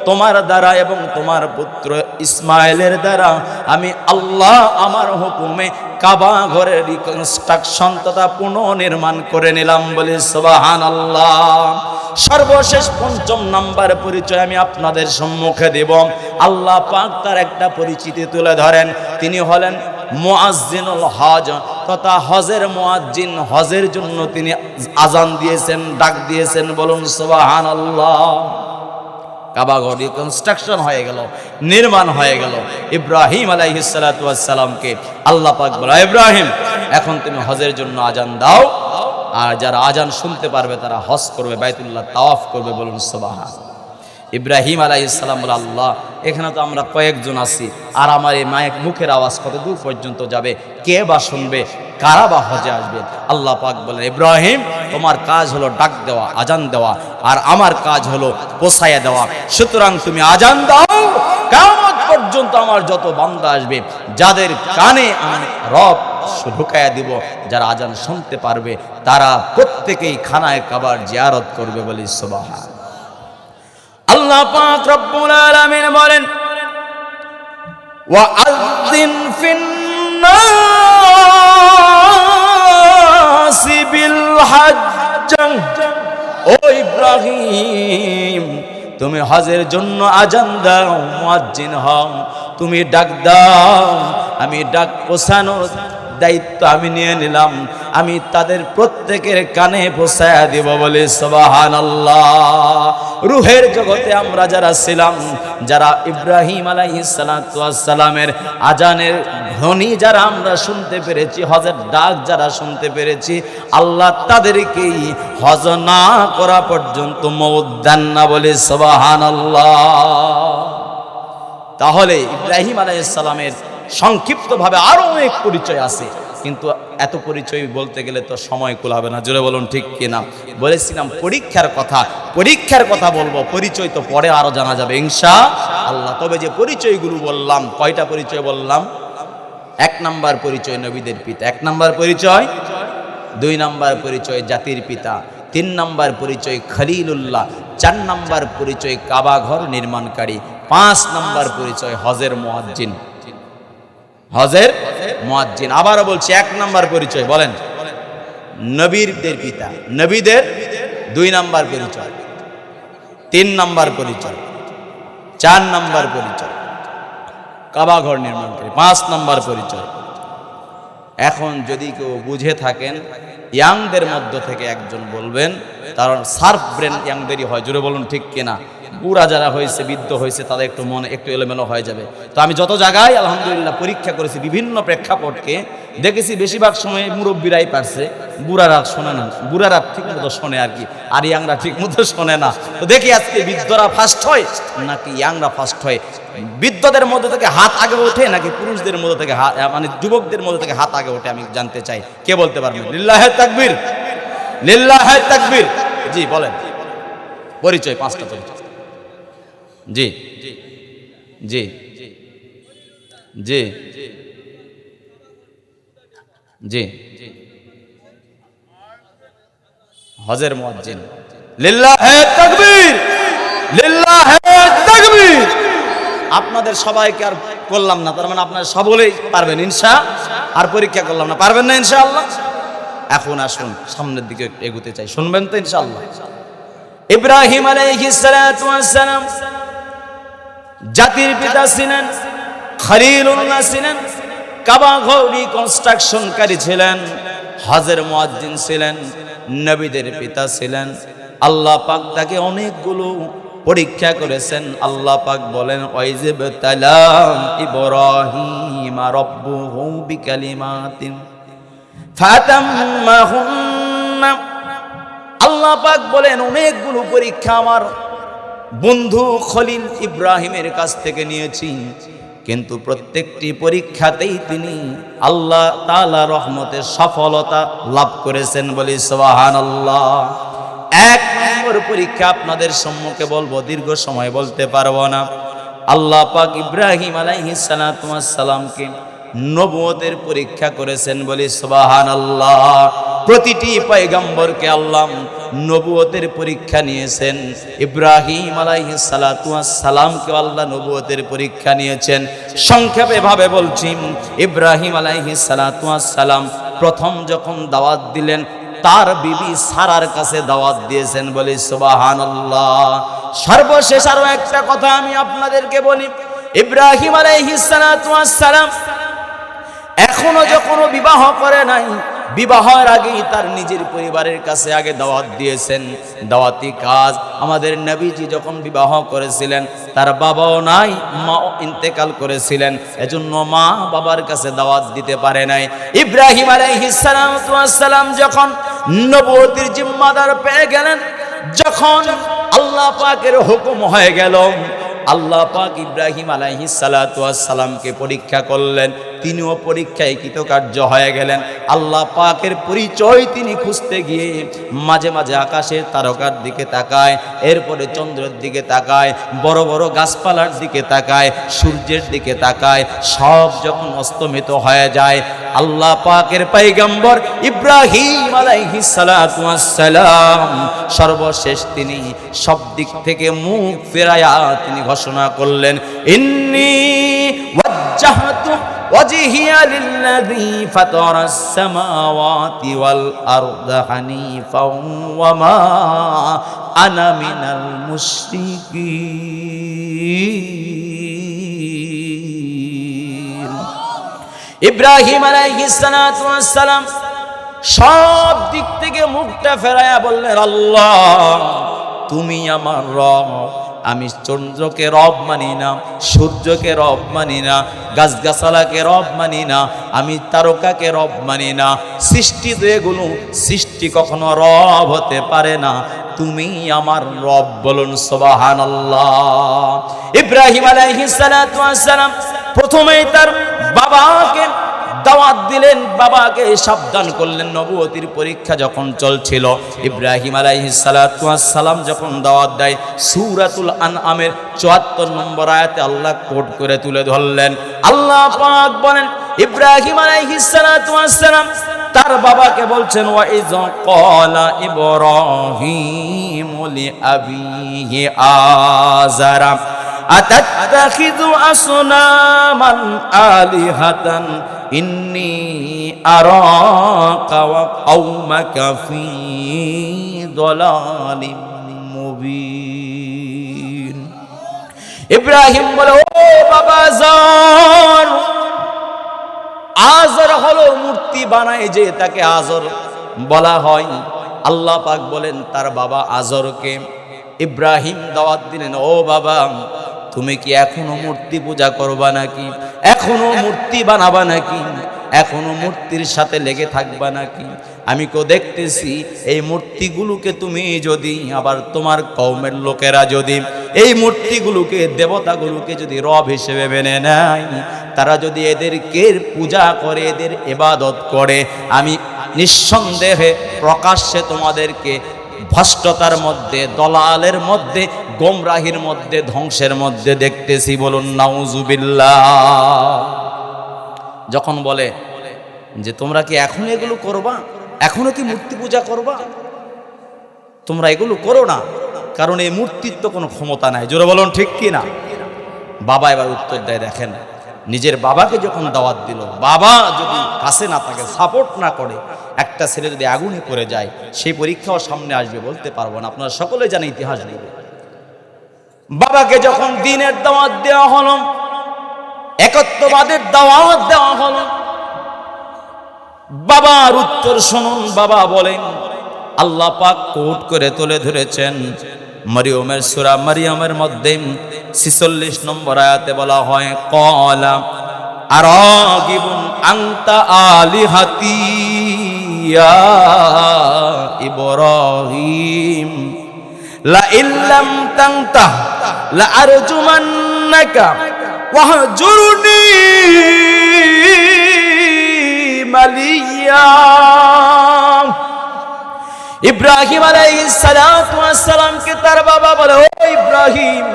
তোমার দ্বারা এবং তোমার পুত্র ইসমাইলের দ্বারা আমি আল্লাহ আমার হুকুমে কাবা ঘরের রিকনস্ট্রাকশন তথা পুনর্নির্মাণ করে নিলাম বলে, সুবহানাল্লাহ। সর্বশেষ 5 নাম্বার পরিচয় আমি আপনাদের সম্মুখে দেব। আল্লাহ পাক তার একটা পরিচিতি তুলে ধরেন, তিনি হলেন মুআজ্জিনুল হজ তথা হজের মুআজ্জিন। হজের জন্য তিনি আজান দিয়েছেন, ডাক দিয়েছেন, বলুন সুবহানাল্লাহ। কাবা ঘর রিকনস্ট্রাকশন হয়ে গেল, নির্মাণ হয়ে গেল। ইব্রাহিম আলাইহিস সালাতু ওয়াস সালামকে আল্লাহ পাক বলে ইব্রাহিম এখন তুমি হজের জন্য আজান দাও, আর যারা আজান শুনতে পারবে তারা হজ করবে, বাইতুল্লাহ তাওয়াফ করবে, বলুন সুবহানাল্লাহ। ইব্রাহিম আলাইহিস সালাম বলে আল্লাহ এখানে তো আমরা কয়েকজন আছি, আর আমার এই মায়ের মুখের আওয়াজ কত দূর পর্যন্ত যাবে, কে বা শুনবে, কারা বা হজে আসবে? আল্লাহ পাক বলেন ইব্রাহিম তোমার কাজ হলো ডাক দেওয়া, আজান দেওয়া, আর আমার কাজ হলো পৌঁছায়া দেওয়া। সুতরাং তুমি আজান দাও, কিয়ামত পর্যন্ত আমার যত বান্দা আসবে যাদের কানে আমি রব ঢুকায়া দিব, যারা আজান শুনতে পারবে তারা প্রত্যেকেই খানায় কাবার জিয়ারত করবে, বলি সুবহানাল্লাহ। আল্লাহ পাক রব্বুল আলামিন বলেন ওয়াআযিন ফিন্নাসি বিল হজ্জ। ও ইব্রাহিম তুমি হজের জন্য আজান দাও, মুয়াজ্জিন হও, তুমি ডাক দাও, আমি ডাক পৌঁছানোর দায়িত্ব আমি নিয়ে নিলাম, আমি তাদের প্রত্যেকের কানে পৌঁছায়া দিব, বলে সুবহানাল্লাহ। রূহের জগতে আমরা যারা ছিলাম, যারা ইব্রাহিম আলাইহিস সালাতু ওয়াস সালামের আজানের ধ্বনি যারা আমরা শুনতে পেরেছি, হজের ডাক যারা শুনতে পেরেছি, আল্লাহ তাদেরকেই হজ না করা পর্যন্ত মওত দেন না, বলে সুবহানাল্লাহ। তাহলে ইব্রাহিম আলাইহিস সালামের সংক্ষিপ্তভাবে আরো অনেক পরিচয় আছে, কিন্তু এত পরিচয় বলতে গেলে তো সময় কুলাবে না, জোরে বলুন ঠিক কিনা। বলেছিলাম পরীক্ষার কথা বলবো, পরিচয় তো পরে আরো জানা যাবে ইনশাআল্লাহ। তবে যে পরিচয়গুলো বললাম, কয়টা পরিচয় বললাম? 1 নাম্বার পরিচয় নবীদের পিতা, 1 নাম্বার পরিচয়। 2 নাম্বার পরিচয় জাতির পিতা, 3 নাম্বার পরিচয় খলিলুল্লাহ, 4 নাম্বার পরিচয় কাবা ঘর নির্মাণকারী, 5 নাম্বার পরিচয় হজের মুয়াজ্জিন, হজের মুয়াজ্জিন। আবারও বলছি 1 নাম্বার পরিচয় বলেন নবীদের পিতা, নবীদের 2 নাম্বার পরিচয়, 3 নাম্বার পরিচয়, 4 নাম্বার পরিচয় কাবা ঘর নির্মাণকারী, 5 নাম্বার পরিচয়। এখন যদি কেউ বুঝে থাকেন ইয়াংদের মধ্য থেকে একজন বলবেন, কারণ সার্ফ ব্রেন ইয়াংদেরই হয়, জোরে বলুন ঠিক কিনা। বুড়া যারা হয়েছে, বৃদ্ধ হয়েছে, তাদের একটু মনে একটু এলোমেলো হয়ে যাবে। তো আমি যত জায়গায় আলহামদুলিল্লাহ পরীক্ষা করেছি, বিভিন্ন প্রেক্ষাপটকে দেখেছি, বেশিরভাগ সময় মুরব্বীরাই পারছে, বুড়ারা শোনে না, বুড়ারা ঠিক মতো শোনে আর কি, আর ইয়াংরা ঠিক মতো শোনে না। তো দেখি আজকে বৃদ্ধরা ফার্স্ট হয় নাকি ইয়াংরা ফার্স্ট হয়, বৃদ্ধদের মধ্যে থেকে হাত আগে ওঠে নাকি পুরুষদের মধ্যে থেকে হাত, মানে যুবকদের মধ্যে থেকে হাত আগে ওঠে, আমি জানতে চাই, কে বলতে পারবেন? লিল্লাহে তাকবীর, লিল্লাহে তাকবীর। জি বলেন পরিচয়, 5টা পরিচয়। জি জি জি জি হজের মুয়াজ্জিন, লিল্লাহে তাকবীর, লিল্লাহে তাকবীর। আপনাদের সবাইকে আর করলাম না, তার মানে আপনারা সকলেই পারবেন ইনশাআল্লাহ। আর পরীক্ষা করলাম না, পারবেন না ইনশাআল্লাহ। এখন আসুন সামনের দিকে এগোতে চাই, শুনবেন তো ইনশাআল্লাহ। ইব্রাহিম আলাইহিস সালাতু ওয়াস সালাম জাতির পিতা ছিলেন, খলিলুল্লাহ ছিলেন, কাবা ঘর রিকনস্ট্রাকশনকারী ছিলেন, হজের মুয়াজ্জিন ছিলেন, নবীদের পিতা ছিলেন, আল্লাহ পাক তাকে অনেকগুলো পরীক্ষা করেছেন। আল্লাহ পাক বলেন ওয়াইজতালাম ইব্রাহিম রাব্বুহু বিকালিমাতিন ফাতাম্মাহুন্না। আল্লাহ পাক বলেন অনেকগুলো পরীক্ষা আমার বন্ধু খলিল ইব্রাহিমের কাছ থেকে নিয়েছি, কিন্তু প্রত্যেকটি পরীক্ষাতেই তিনি আল্লাহ তাআলা রহমতের সফলতা লাভ করেছেন। বলি সুবহানাল্লাহ। এক নম্বর পরীক্ষা আপনাদের সম্মুখে বলবো, দীর্ঘ সময় বলতে পারবো না। আল্লাহ পাক ইব্রাহিম আলাইহিস সালাতু ওয়াস সালামকে নবুয়তের পরীক্ষা করেছেন। বলি সুবহানাল্লাহ। প্রতিটি পয়গম্বরকে আল্লাহ নবুয়তের পরীক্ষা নিয়েছেন। ইব্রাহিম আলাইহিস সালাতু ওয়াস সালামকে আল্লাহ নবুয়তের পরীক্ষা নিয়েছেন। সংক্ষেপে ভাবে বলছি, ইব্রাহিম আলাইহিস সালাতু ওয়াস সালাম প্রথম যখন দাওয়াত দিলেন তার বিবি সারার কাছে দাওয়াত দিয়েছেন। বলি সুবহানাল্লাহ। সর্বশেষ আরো একটা কথা আমি আপনাদেরকে বলি, ইব্রাহিম আলাইহিস সালাতু ওয়াস সালাম এখনো যখন বিবাহ করে নাই, বিবাহের আগেই তার নিজের পরিবারের কাছে আগে দাওয়াত দিয়েছেন। দাওয়াতি কাজ আমাদের নবীজি যখন বিবাহ করেছিলেন তার বাবাও নাই, মাও ইন্তেকাল করেছিলেন, এজন্য মা বাবার কাছে দাওয়াত দিতে পারে নাই। ইব্রাহিম আলাইহিস সালাম যখন নবুয়তের জিম্মাদার পেয়ে গেলেন, যখন আল্লাহ পাকের হুকুম হয়ে গেল, আল্লাহ পাক ইব্রাহিম আলাইহিস সালাতু ওয়াস সালামকে পরীক্ষা করলেন। তিনিও পরীক্ষায় কৃতকার্য হয়ে গেলেন। আল্লাহ পাকের পরিচয় তিনি খুঁজতে গিয়ে মাঝে মাঝে আকাশের তারকার দিকে তাকায়, এরপরে চন্দ্রের দিকে তাকায়, বড় বড় গাছপালার দিকে তাকায়, সূর্যের দিকে তাকায়। সব যখন অস্তমিত হয়ে যায়, আল্লাহ পাকের পয়গম্বর ইব্রাহিম আলাইহিস সালাতু ওয়াস সালাম সর্বশেষ তিনি সব দিক থেকে মুখ ফেরায়া তিনি ঘোষণা করলেন, ইন্নী ওয়াজ্জাহতু ওয়াজহিয়া লিল্লাযী ফাতারাস সামাওয়াতি ওয়াল আরদা হানিফাও ওয়া মা আনা মিনাল মুশরিকিন। ইব্রাহিম আলাইহিস সালাতু ওয়াস সালাম সব দিক থেকে মুখটা ফেরায়া বললেন, আল্লাহ তুমি আমার রব, আমি চন্দ্রকে রব মানি না, সূর্যকে রব মানি না, গাছগাছালাকে রব মানি না, আমি তারকাকে রব মানি না। সৃষ্টি তো এগুলো, সৃষ্টি কখনো রব হতে পারে না, তুমি আমার রব। বলুন সুবহানাল্লাহ। ইব্রাহিম আলাইহিস সালাতু ওয়াস সালাম প্রথমেই তার বাবাকে দাওয়াত দিলেন, বাবাকে সাবধান করলেন। নবুয়তির পরীক্ষা যখন চলছিল, ইব্রাহিম আলাইহিস সালাতু ওয়াস সালাম যখন দাওয়াত দেয়, সূরাতুল আনআমের ৭৪ নম্বর আয়াতে আল্লাহ কোট করে তুলে ধরলেন। আল্লাহ পাক বলেন, ইব্রাহিম আলাইহিস সালাতু ওয়াস সালাম তার বাবাকে বলছেন, ওয়া ইয ক্বালা ইব্রাহিমু লিআবিহি আযারা আতাত্তাখিযু আসনামান আলিহাতান ইন্নী আরাকা ওয়া কওমাকা ফী দালালিম মুবিন। ইব্রাহিম বলে, ও বাবা যান, আযর হলো মূর্তি বানায় যে তাকে আযর বলা হয়। আল্লাহ পাক বলেন তার বাবা আযরকে ইব্রাহিম দাওয়াত দিলেন, ও বাবা তুমি কি এখনো মূর্তি পূজা করবা নাকি? এখনো মূর্তি বানাবা নাকি? এখনো মূর্তির সাথে লেগে থাকবা নাকি? আমি তো দেখতেছি এই মূর্তিগুলোকে তুমি যদি, আবার তোমার কওমের লোকেরা যদি এই মূর্তিগুলোকে, দেবতাগুলোকে যদি রব হিসেবে মেনে নেয়, তারা যদি এদেরকে পূজা করে, এদের ইবাদত করে, আমি নিঃসন্দেহে প্রকাশ্যে তোমাদেরকে ভ্রষ্টতার মধ্যে, দলালের মধ্যে, গোমরাহির মধ্যে, ধ্বংসের মধ্যে দেখতেছি। বলুন নাউজুবিল্লাহ। যখন বলে যে তোমরা কি এখন এগুলো করবা, এখনো কি মূর্তি পূজা করবা, তোমরা এগুলো করো না, কারণ এই মূর্তির তো কোনো ক্ষমতা নাই। জোরে বলুন ঠিক কি না? বাবা এবার উত্তর দেয়, দেখেন নিজের বাবাকে যখন দাওয়াত দিল, বাবা যদি কাছে না থাকে, সাপোর্ট না করে, একটা ছেলে যদি আগুনে পড়ে যায়, সেই পরীক্ষাও সামনে আসবে, বলতে পারবো না। আপনারা সকলে জানেন, ইতিহাস বলবে। বাবাকে যখন দ্বীনের দাওয়াত দেওয়া হলো, একত্ববাদের দাওয়াত দেওয়া হলো, বাবার উত্তর শুনুন। বাবা বলেন, আল্লাহ পাক কোট করে তুলে ধরেছেন। মরিয়মের সূরা মরিয়মের মধ্যে 46 নম্বর আয়াতে বলা হয়, ক্বালা আরাগিবুন আনতা আলিহাতি ইয়া ইব্রাহিম লা ইল্লাম তানতাহ লা আরজুমান্নাকা ওয়াহজুরনি মালিয়া। ইব্রাহিম আলাইহিস সালাতু ওয়াস সালামকে তার বাবা বলে, ও ইব্রাহিম,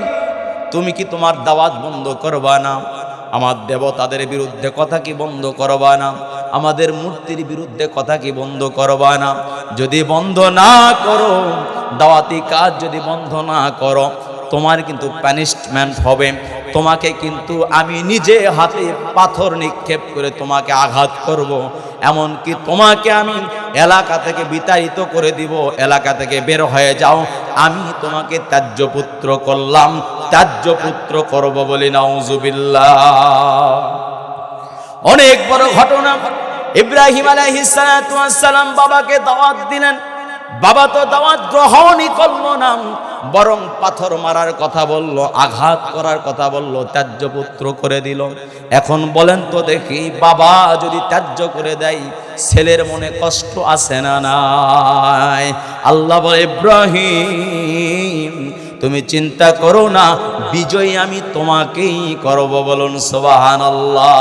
তুমি কি তোমার দাওয়াত বন্ধ করবা না? আমার দেবতাদের বিরুদ্ধে কথা কি বন্ধ করবা না? আমাদের মূর্তির বিরুদ্ধে কথা কি বন্ধ করবা না? যদি বন্ধ না করো, দাওয়াতি কাজ যদি বন্ধ না করো, তোমার কিন্তু পানিশমেন্ট হবে। তোমাকে কিন্তু আমি নিজে হাতে পাথর নিক্ষেপ করে তোমাকে আঘাত করব। এমনকি তোমাকে আমি এলাকা থেকে বিতাড়িত করে দিব, এলাকা থেকে বের হয়ে যাও। আমি তোমাকে ত্যায্য পুত্র করলাম, ত্যায্য পুত্র করব বলি নাউজুবিল্লাহ। অনেক বড় ঘটনা। ইব্রাহিম আলাইহিস সালাতু ওয়াস সালাম বাবাকে দাওয়াত দিলেন। বাবা তো দাওয়াত গ্রহণই করল না, বরং পাথর মারার কথা বলল, আঘাত করার কথা বলল, ত্যায্য পুত্র করে দিল। এখন বলেন তো দেখি, বাবা যদি ত্যায্য করে দেয়, ছেলের মনে কষ্ট আছে না নাই? আল্লাহ বলে, ইব্রাহিম তুমি চিন্তা করো না, বিজয় আমি তোমাকেই করব। বলুন সুবহানাল্লাহ।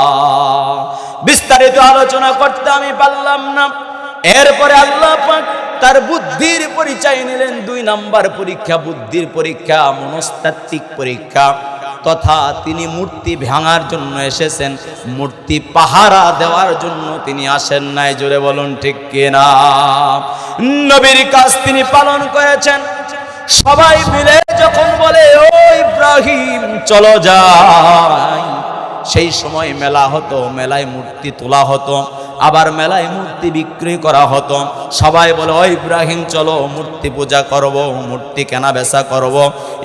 বিস্তারিত আলোচনা করতে আমি পারলাম না। এরপরে আল্লাহ পাক তার বুদ্ধির পরিচয় নিলেন। 2 নাম্বার পরীক্ষা, বুদ্ধির পরীক্ষা, মনস্তাত্ত্বিক পরীক্ষা। তথা তিনি মূর্তি ভাঙার জন্য এসেছেন, মূর্তি পাহারা দেওয়ার জন্য তিনি আসেন নাই। জোরে বলুন ঠিক কিনা? নবীর কাজ তিনি পালন করেছেন। সবাই মিলে যখন বলে, ও ইব্রাহিম চলো যাই, সেই সময় মেলা হতো, মেলায় মূর্তি তোলা হতো, আবার মেলায় মূর্তি বিক্রি করা হতো। সবাই বলে, ও ইব্রাহিম চলো মূর্তি পূজা করব, মূর্তি কেনা বেচা করব।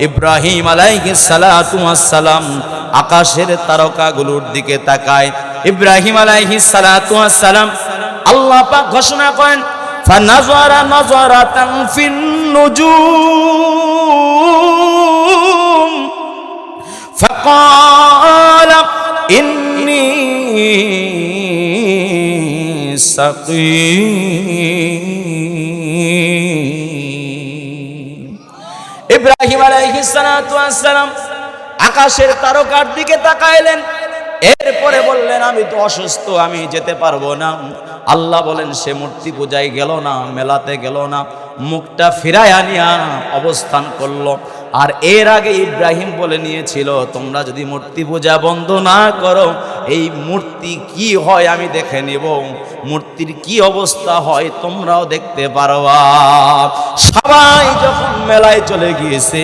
ইব্রাহিম আলাইহিস সালাতু ওয়াস সালাম আকাশের তারকাগুলোর দিকে তাকায়। ইব্রাহিম আলাইহিস সালাতু ওয়াস সালাম, আল্লাহ পাক ঘোষণা করেন, ফানাযারা নাযারাতান ফিন নুজুম ফাকালা ইন্নী সাকিম। ইব্রাহিম আলাইহিস সালাতু ওয়াস সালাম আকাশের তারকার দিকে তাকাইলেন। এরপরে বললেন, আমি তো অসুস্থ, আমি যেতে পারবো না। আল্লাহ বলেন, সে মূর্তি পূজায় গেল না, মেলাতে গেল না, মুখটা ফিরায় আনিয়া অবস্থান করলো। আর এর আগে ইব্রাহিম বলে নিয়েছিল, তোমরা যদি মূর্তি পূজা বন্ধ না করো, এই মূর্তি কি হয় আমি দেখে নেব, মূর্তির কি অবস্থা হয় তোমরাও দেখতে পারবা। সবাই যখন মেলায় চলে গিয়েছে,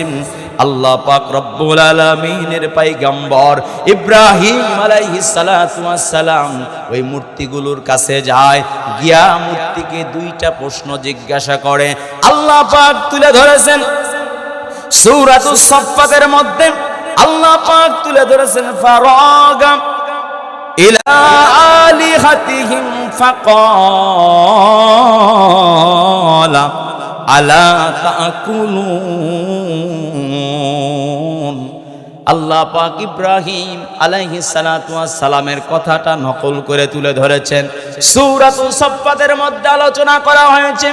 আল্লাহ পাক রব্বুল আলামিনের পয়গম্বর ইব্রাহিম আলাইহিস সালাতু ওয়াস সালাম ওই মূর্তিগুলোর কাছে যায়। গিয়া মূর্তিকে 2টা প্রশ্ন জিজ্ঞাসা করে। আল্লাহ পাক তুলে ধরেছেন সূরাতুস সাফফাতের মধ্যে, আল্লাহ পাক তুলে ধরেছেন, ফারাগা ইলা আলিহাতিহিম ফাকালা আলা তাকুলুন। আল্লাহ পাক ইব্রাহিম আলাইহিস সালাতু ওয়াস সালামের কথাটা নকল করে তুলে ধরেছেন। সূরাতুস সাফফাতের মধ্যে আলোচনা করা হয়েছে,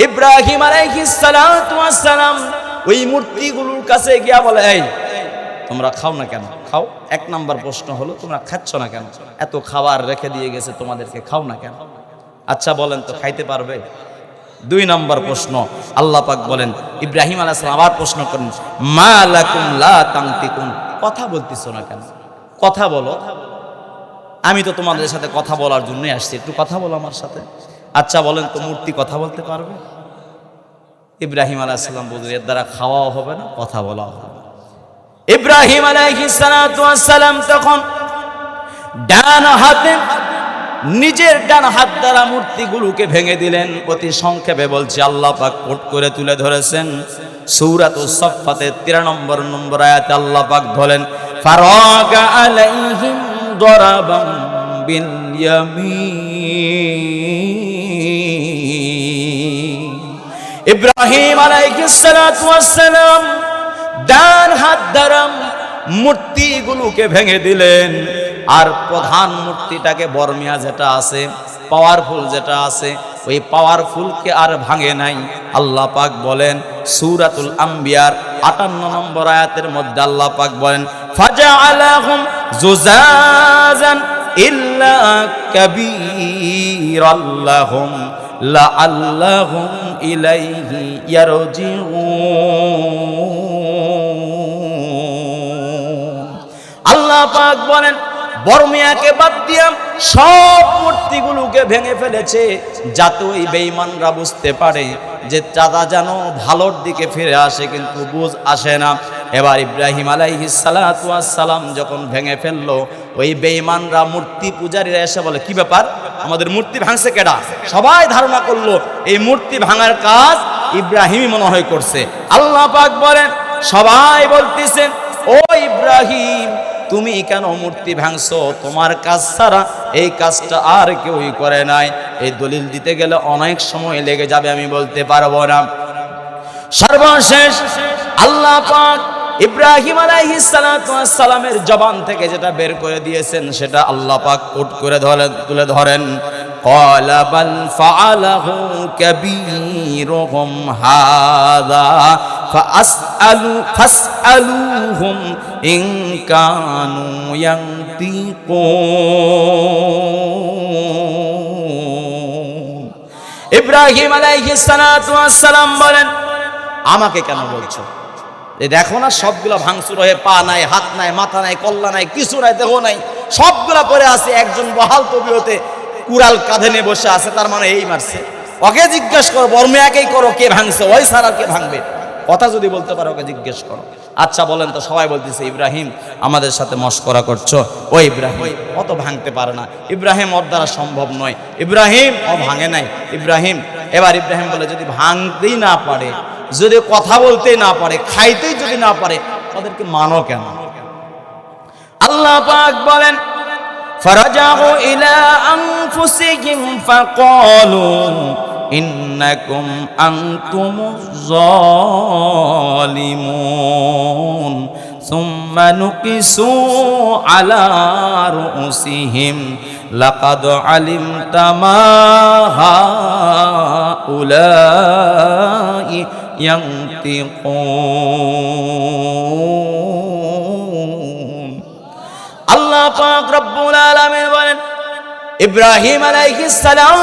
ইব্রাহিম আলাইহিস সালাতু ওয়াস সালাম ওই মূর্তিগুলোর কাছে গিয়া বলে, এই তোমরা খাও না কেন? খাও। 1 নাম্বার প্রশ্ন হলো, তোমরা খাচ্ছ না কেন? এত খাবার রেখে দিয়ে গেছে তোমাদেরকে, খাও না কেন? আচ্ছা বলেন তো, খাইতে পারবে? 2 নাম্বার প্রশ্ন, আল্লাহ পাক বলেন, ইব্রাহিম আলাইহিস সালাম আবার প্রশ্ন করেন, মা লাকুম লা তানতিকুন, কথা বলতিছো না কেন? কথা বলো, আমি তো তোমাদের সাথে কথা বলার জন্যই আসছি, একটু কথা বলো আমার সাথে। আচ্ছা বলেন তো, মূর্তি কথা বলতে পারবে? ইব্রাহিম আলাইহিস সালাম বললেন, এর দ্বারা খাওয়াও হবে না, কথা বলাও হবে না। ইব্রাহিম আলাইহিস সালাতু ওয়াস সালাম তখন ডান হাতে, নিজের ডান হাত দ্বারা মূর্তিগুলোকে ভেঙে দিলেন। অতি সংক্ষেপে বলছি, আল্লাহ পাক কোট করে তুলে ধরেছেন সূরাতুস সাফফাতের 13 নম্বর আয়াতে আল্লাহ পাক বলেন, ফারাগা আলাইহিম দরাবাম বিল ইয়ামিন ইব্রাহিম আলাইহিস সালাতু ওয়াস সালাম ডান হাত দ্বারা মূর্তিগুলোকে ভেঙে দিলেন, আর প্রধান মূর্তিটাকে বর্মিয়া যেটা আছে, পাওয়ারফুল যেটা আছে, ওই পাওয়ারফুলকে আর ভাঙে নাই। আল্লাহ পাক বলেন সূরাতুল আম্বিয়ার ৫৮ নম্বর আয়াতের মধ্যে আল্লাহ পাক বলেন ফাজআলাহুম জুজাজান ইল্লা কাবীরাল্লাহুম লাআল্লাহুম ইলাইহি ইয়ারজিউন। আল্লাহ পাক বলেন বর্মিয়াকে বাদ দিয়া সব মূর্তিগুলোকে ভেঙে ফেলেছে, যাতে ওই বেঈমানরা বুঝতে পারে যে চাঁদা যেন ভালোর দিকে ফিরে আসে, কিন্তু বুঝ আসে না। এবার ইব্রাহিম আলাইহিস সালাতু ওয়াস সালাম যখন ভেঙে ফেললো, ওই বেঈমানরা মূর্তি পূজারীরা এসে বলে কি ব্যাপার, আমাদের মূর্তি ভাঙছে কেডা? সবাই ধারণা করলো এই মূর্তি ভাঙার কাজ ইব্রাহিমই মনে হয় করছে। আল্লাহ পাক বলেন সবাই বলতেছেন ও ইব্রাহিম তুমি কেন মূর্তি ভাঙছো? তোমার কাজ ছাড়া এই কাজটা আর কেউই করে নাই। এই দলিল দিতে গেলে অনেক সময় লেগে যাবে, আমি বলতে পারবো না। সর্বশেষ আল্লাহ পাক ইব্রাহিম আলাইহিস সালাতু ওয়াস সালামের জবান থেকে যেটা বের করে দিয়েছেন সেটা আল্লাহ পাক কোট করে তুলে ধরেন ক্বালা বাল ফাআলাহু কাবীরুহুম হাযা ফাসআলুহুম ইন কানু ইয়ানতিকুন। ইব্রাহিম আলাইহিস সালাতু ওয়াস সালাম বলেন আমাকে কেন বলছো? দেখো না সবগুলো ভাঙচুর হয়ে, পা নাই, হাত নাই, মাথা নাই, কল্লা নাই, কিছু নাই, দেহ নাই, সবগুলা করে আছে। একজন বহাল তবিয়তে কুড়াল কাঁধে নিয়ে বসে আছে, তার মানে এই মারছে। ওকে জিজ্ঞেস করো, বর্মিয়াকেই করো কে ভাঙছে, ওই সারা কে ভাঙবে? কথা যদি বলতে পারো ওকে জিজ্ঞেস করো। আচ্ছা বলেন তো, সবাই বলতেছে ইব্রাহিম আমাদের সাথে মশকরা করছো। ও ইব্রাহিম অত ভাঙতে পারে না, ইব্রাহিম ওর দ্বারা সম্ভব নয়, ইব্রাহিম ও ভাঙে নাই ইব্রাহিম। এবার ইব্রাহিম বলে যদি ভাঙতেই না পারে, যদি কথা বলতেই না পারে, খাইতেই যদি না পারে, ওদেরকে মানো কেন? আল্লাহ পাক বলেন ফারাজাউ ইলা আনফুসিহিম ফাকালু ইন্নাকুম আনতুমুজ জালিমুন সুম্মা নুকিসু আলা রুউসিহিম লাকাদ আলিমতা মা হাউলাই ইয়ানতিকুন। আল্লাহ পাক রব্বুল আলামিন বলেন ইব্রাহিম আলাইহিস সালাম